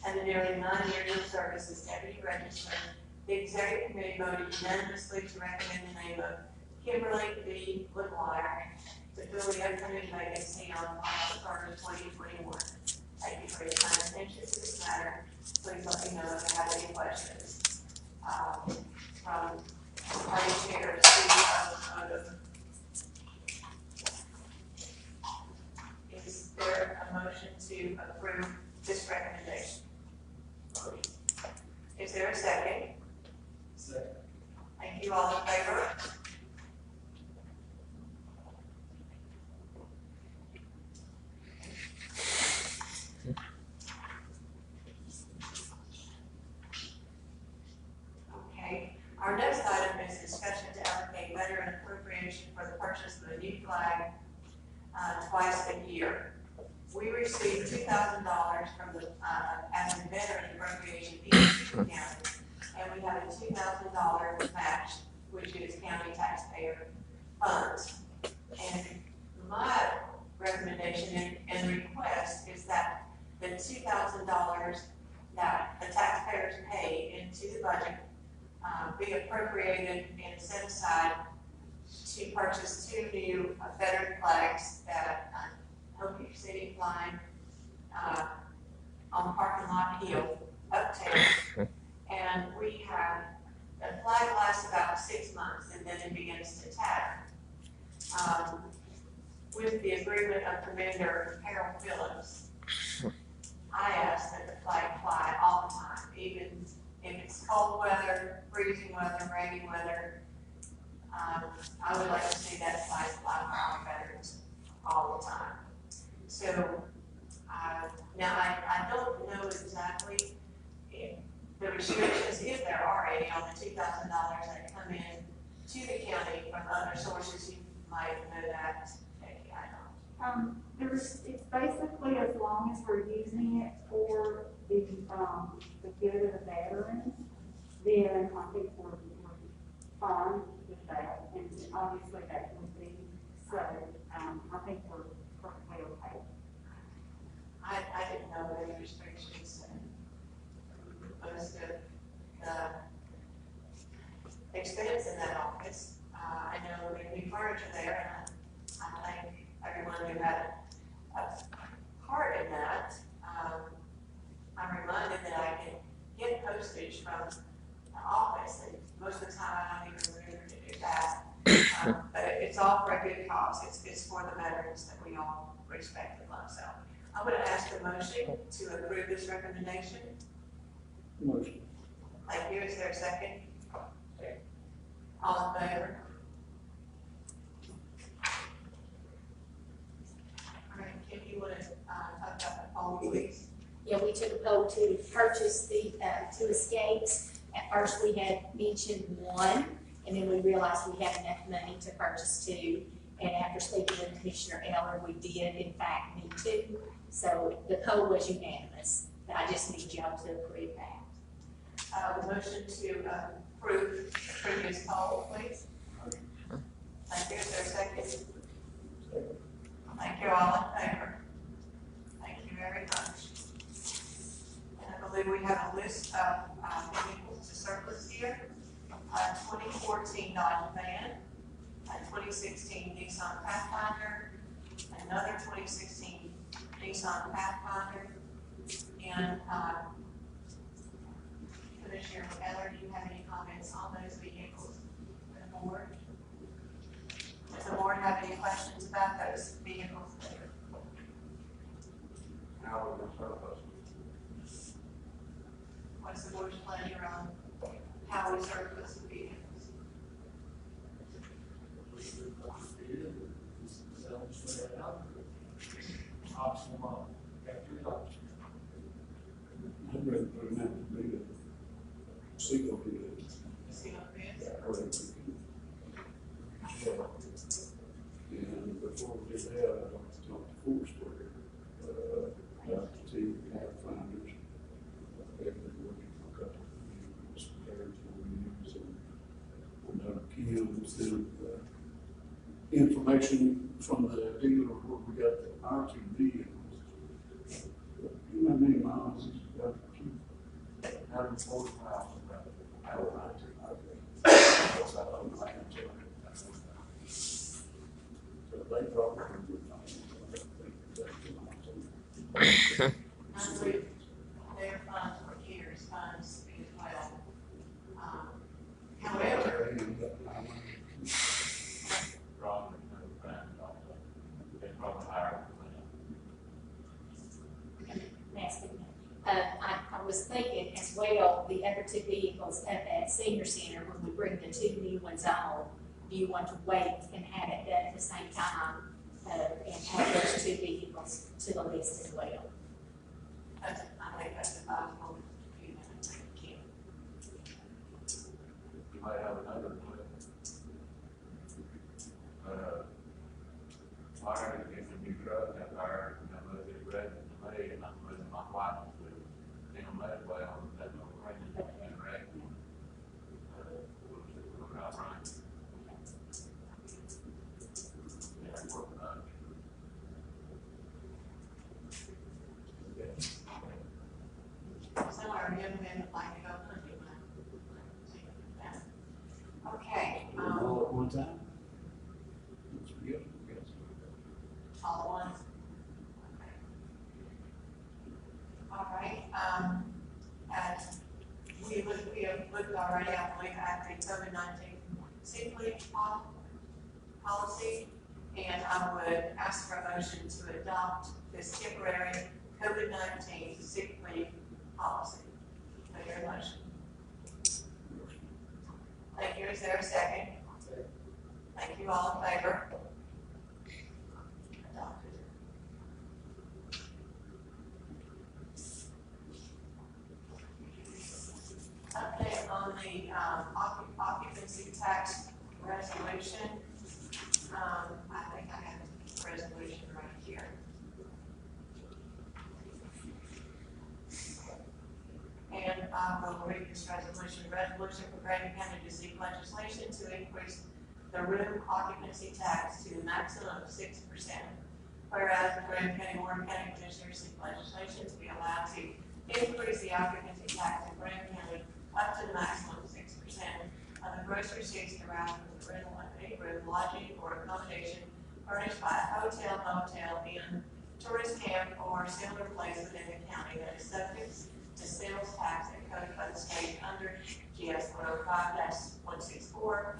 and the nearly 9 years of service as Deputy Registrar. The Executive Committee voted unanimously to recommend the name of Kimberly B. Woodwire to fill the upcoming vacancy on March 1st, 2021. Thank you for your time and attention to this matter. Please let me know if you have any questions. From Party Chair Steve. Is there a motion to approve this recommendation? Is there a second? Second. Thank you. All in favor? Okay. Our next item is discussion to allocate letter and appropriation for the purchase of a new flag twice a year. We received $2,000 from the, as a veteran appropriation each county, and we have a $2,000 match, which is county taxpayer funds. And my recommendation and request is that the $2,000 that the taxpayers pay into the budget be appropriated and set aside to purchase 2 new veteran flags that Hope You See It Flying on Parking Lot Hill, uptown. And we have, the flag lasts about 6 months and then it begins to tap. With the agreement of Commander Harold Phillips, I ask that the flag fly all the time, even if it's cold weather, freezing weather, rainy weather. I would like to see that flag fly for our veterans all the time. So, now I don't know exactly if the restrictions, if there are any, on the $2,000 that come in to the county from other sources. You might know that, Becky, I don't. It's basically as long as we're using it for the good of the veterans, then I think we're fine with that, and obviously that would be, so, I think we're perfectly okay. I didn't know there were restrictions, and most of the expense in that office. I know there can be furniture there, and I thank everyone who had a part in that. I'm reminded that I can get postage from the office, and most of the time I don't even remember to do that. But it's all for a good cause. It's for the veterans that we all respect and love. So I would ask a motion to approve this recommendation. Motion. Thank you. Is there a second? All in favor? All right, Kim, you want to talk about the poll, please? Yeah, we took a poll to purchase the, 2 escapes. At first, we had mentioned 1, and then we realized we had enough money to purchase 2. And after speaking with Commissioner Eller, we did in fact need 2. So the poll was unanimous. I just need y'all to approve that. The motion to approve the previous poll, please. Thank you. Is there a second? Thank you. All in favor? Thank you very much. And I believe we have a list of vehicles to surplus here. 2014 Dodge van, a 2016 Nissan Pathfinder, another 2016 Nissan Pathfinder, and Commissioner Eller, do you have any comments on those vehicles for the board? Does the board have any questions about those vehicles? What's the board's pleasure on how we surplus the vehicles? Option 1, got 3 options. I'd rather put them out to be a single bid. Single bids? And before we do that, I'd like to talk to Foursquare, about the 2 Pathfinders. They've been working for a couple of years, compared to reviews, and I know Kim sent information from the dealer where we got our 2 vehicles. You know how many miles it's got? 145. I would like to. That's out on my hands. So they probably would not. I believe their funds were CARES funds as well. However, I was thinking as well, the other 2 vehicles up at Senior Center, when we bring the 2 new ones on, do you want to wait and have it done at the same time, and add those 2 vehicles to the list as well? I think that's advisable. You might have another one. Fire to get a new truck, that fire, move it ready to May, and I'm moving my wife to, that way on that little rain and rain. We're not right. Yeah, I'm working on it. Somewhere young men would like to go hunting. Okay, All at one time? Yes. all at once. already, I believe, have the COVID-19 sick leave policy, and I would ask for a motion to adopt this temporary COVID-19 sick leave policy. Is there a motion? Thank you. Is there a second? Thank you. All in favor? Adopted. Update on the occupancy tax resolution. I think I have the resolution right here. And I will read this resolution. Resolution for Graham County to seek legislation to increase the room occupancy tax to the maximum of 6%. Whereas the Graham County Board of County Commissioners seek legislation to be allowed to increase the occupancy tax in Graham County up to the maximum of 6% of the gross receipts derived from the rental of any room, lodging, or accommodation furnished by a hotel, motel, inn, tourist camp, or similar place within the county that is subject to sales tax and code by the state under GS 105-164,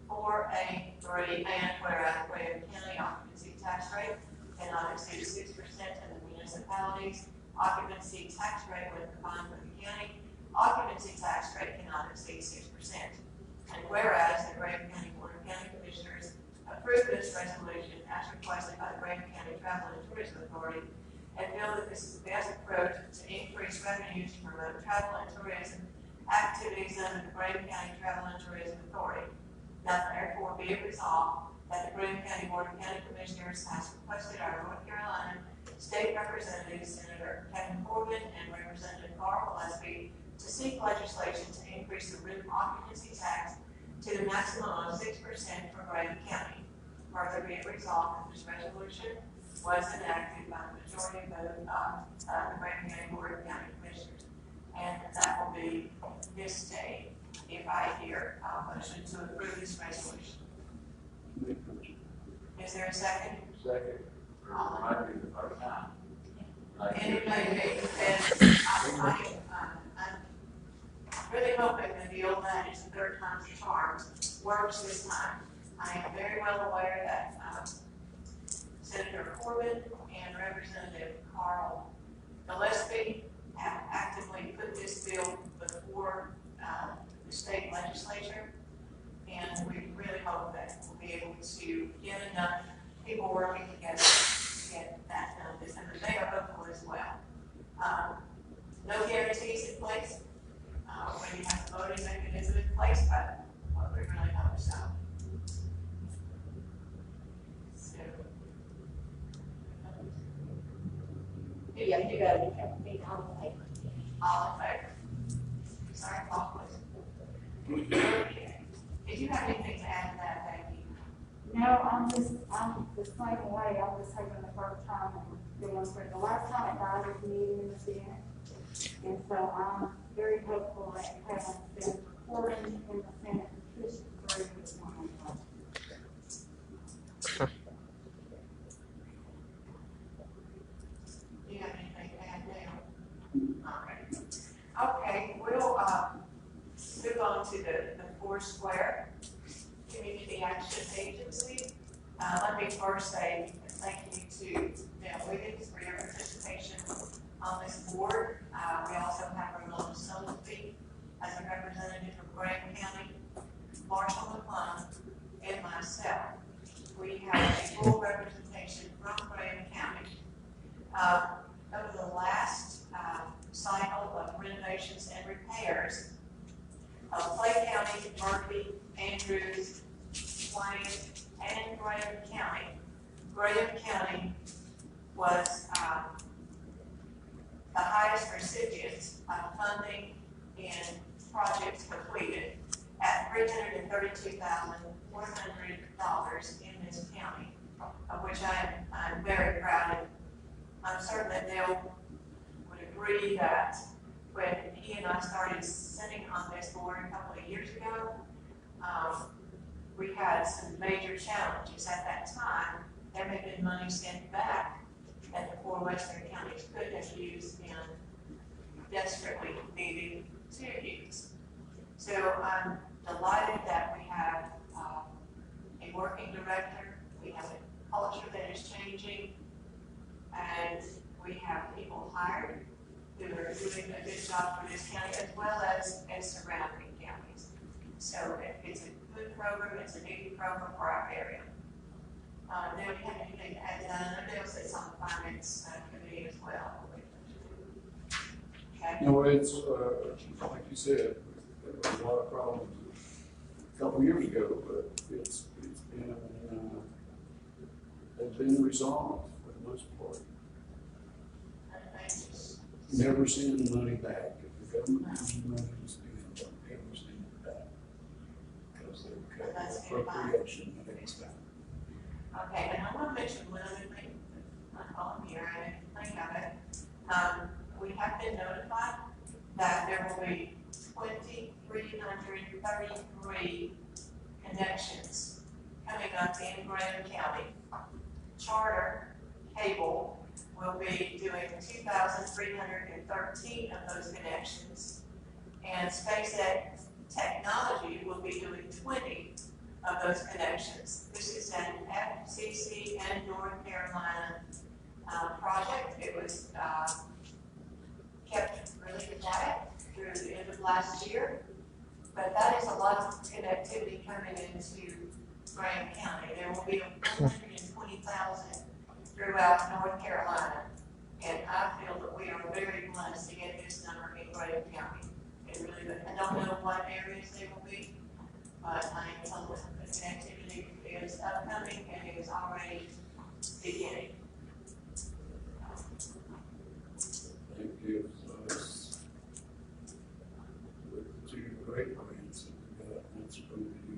4A3, and whereas Graham County occupancy tax rate cannot exceed 6% in the municipalities, occupancy tax rate when combined with the county, occupancy tax rate cannot exceed 6%. And whereas the Graham County Board of County Commissioners approved this resolution as requested by the Graham County Travel and Tourism Authority, and feel that this is the best approach to increase revenues to promote travel and tourism activities under the Graham County Travel and Tourism Authority. Now therefore be it resolved that the Graham County Board of County Commissioners has requested our North Carolina State Representative, Senator Kevin Corbin, and Representative Carl Gillespie to seek legislation to increase the room occupancy tax to the maximum of 6% for Graham County. Further be it resolved that this resolution was enacted by the majority vote of the Graham County Board of County Commissioners. And that will be this day if I hear a motion to approve this resolution. Is there a second? Second. Might be the first time. And it may be, I'm really hoping that the old adage, the third time's the charm, works this time. I am very well aware that Senator Corbin and Representative Carl Gillespie have actively put this bill before the state legislature, and we really hope that we'll be able to get enough people working together to get that done. And they are hopeful as well. No guarantees in place. When you have the voting mechanism in place, but what we really hope so. Yeah, you got it, you have to be all the way. All in favor? Sorry, Paul, please. Okay. Did you have anything to add to that, Becky? No, I'm the same way, I'm just taking the first time and doing for the last time it died was meeting in the Senate. And so I'm very hopeful that having been recorded in the Senate and pushed through this one. Do you have anything to add now? Okay, we'll move on to the Foursquare Community Action Agency. Let me first say thank you to Dan Wiggins for your participation on this board. We also have Ramona Summerby as a representative from Graham County, Marshall McClung, and myself. We have a full representation from Graham County. Over the last cycle of renovations and repairs of Clay County, Murphy, Andrews, Swain, and Graham County was the highest recipients of funding and projects completed at $332,100 in this county, of which I'm very proud of. I'm certain that Dale would agree that when he and I started sitting on this board a couple of years ago, we had some major challenges. At that time, there had been money sent back that the four western counties could have used and desperately needed to use. So I'm delighted that we have a working director, we have a culture that is changing, and we have people hired who are doing a good job for this county as well as surrounding counties. So it's a good program, it's a needed program for our area. Now, do you have anything to add to that? I know Dale said on the finance committee as well. Okay. No, it's, like you said, there was a lot of problems a couple years ago, but it's been, they've been resolved for the most part. Never send the money back. If the government has money to spend, don't ever send it back. Because they've cut appropriation the next time. Okay, and I want to mention one other thing, on here, I didn't think of it. We have been notified that there will be 2,333 connections coming up in Graham County. Charter cable will be doing 2,313 of those connections, and SpaceX Technology will be doing 20 of those connections. This is an FCC and North Carolina project. It was kept really quiet through the end of last year, but that is a lot of connectivity coming into Graham County. There will be 120,000 throughout North Carolina, and I feel that we are very blessed to get this number in Graham County. It really, I don't know what areas they will be, but I am told that the connectivity is upcoming and it is already beginning. It gives us with the two great grants that we got, that's going to be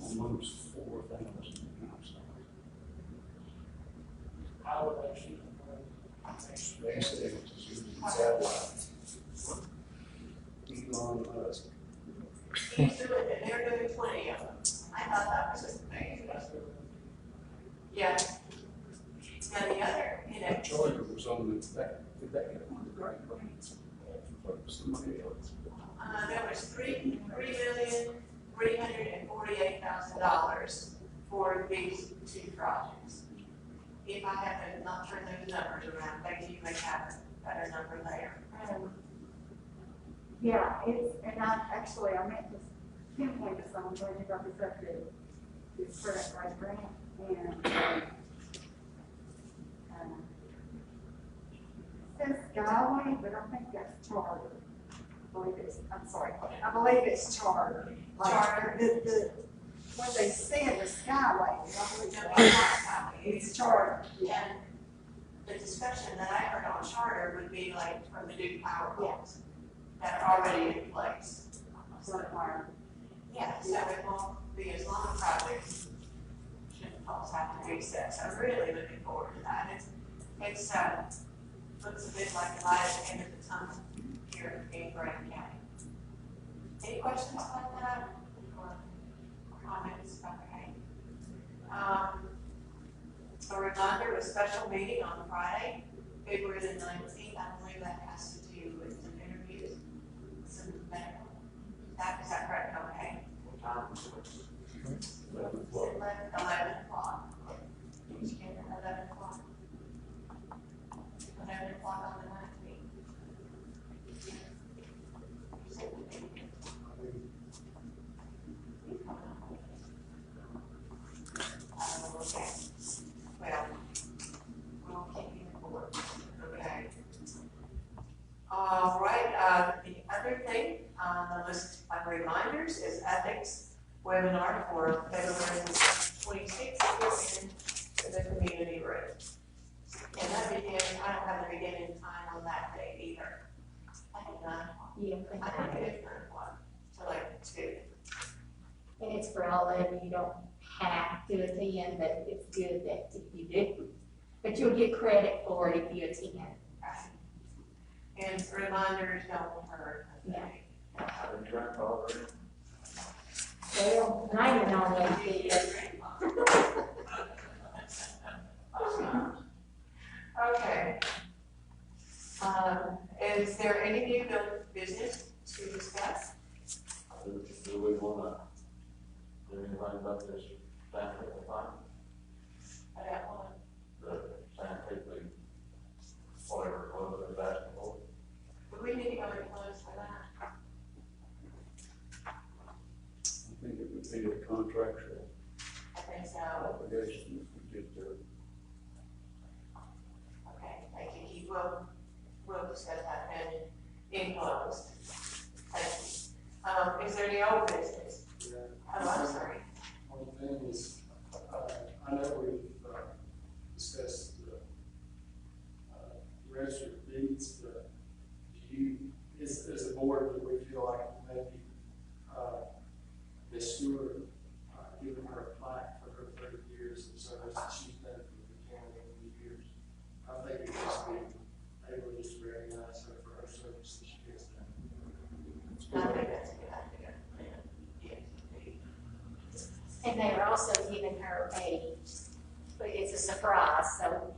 almost 4,000 households. I would actually, SpaceX is using satellites. Elon Musk. He's doing it, they're doing 20 of them. I thought that was just amazing. Yeah. Now the other, Charter was on the back. Did that get one of the great grants? Or somebody else? There was $3,348,000 for these two projects. If I have to not turn those numbers around, maybe you may have a better number there. Yeah, and I meant to pinpoint this on when you got this up to this correct right grant, and, it says Skyway, but I think that's Charter. I believe it's Charter. Like, Charter. What they said was Skyway, I believe No, it's it's not Skyway. it's Charter. Yeah. And the discussion that I heard on charter would be like from the new power plants that are already in place. Yeah, so it won't be as long a project, shouldn't cost have to reset, so I'm really looking forward to that. It's looks a bit like the light at the end of the tunnel here in Graham County. Any questions about that or comments? Okay. A reminder of a special meeting on Friday, February the 19th. I believe that has to do with some interviews, some medical. Is that correct? Okay. 11 o'clock. 11 o'clock. 11 o'clock on the 19th. Okay. Well, we'll keep you informed. Okay. All right. The other thing on the list of reminders is ethics webinar for February 26th in the community room. And that begins, I don't have the beginning time on that day either. I have none. Yeah, I think it is 9 o'clock to like 2. and it's for all of you, you don't have to attend, but it's good that if you do. But you'll get credit for it if you attend. And reminders don't hurt. Yeah. I've been drunk already. Well, I don't know what it is. Okay. Is there any new business to discuss? Do we wanna do anything about this scientific thing? About one. The scientific, whatever club they're asking for? Do we need to go in close for that? I think it would be a contractual I think so. obligation if we get there. Okay, thank you, Keith. We'll discuss that in closed. Thank you. Is there any old business? Yeah. Oh, I'm sorry. One thing is, I know we've discussed the register of deeds, but do you, as a board, do we feel like maybe Ms. Stewart, giving her a plaque for her 30 years of service that she's done for the county over the years? I think it just be able to just recognize her for her service that she has done. I think that's a good idea. Yes, indeed. And they are also giving her it's a surprise, so,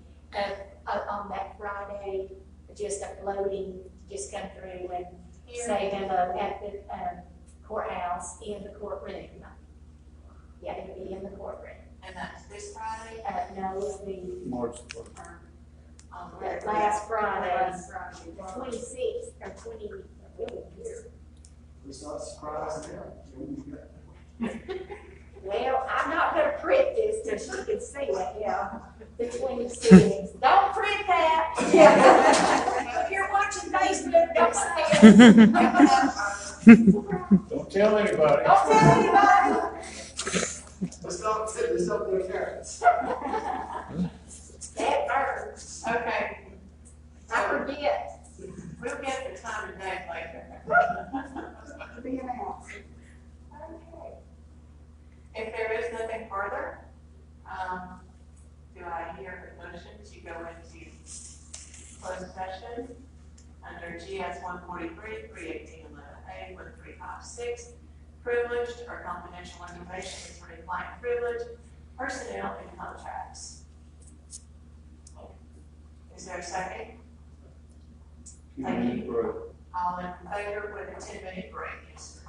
on that Friday, just a floating, just come through and say hello at the, courthouse, in the courtroom. Yeah, it'll be in the courtroom. And that's this Friday? No, it's the, March the last Friday, the 26th, or 20, really here. It's not surprising now. Well, I'm not gonna print this till she can see it, yeah, the 26th. Don't print that. If you're watching Facebook, don't say it. Don't tell anybody. Don't tell anybody. Let's not do carrots. That burns. Okay, I forget. we'll get the time and date later. To be announced. Okay. If there is nothing further, do I hear a motion to go into closed session under GS 143, 31811A, 1356, privileged or confidential information concerning client privilege, personnel, and contracts. Is there a second? Thank you. All in favor with a 10-minute break? Yes.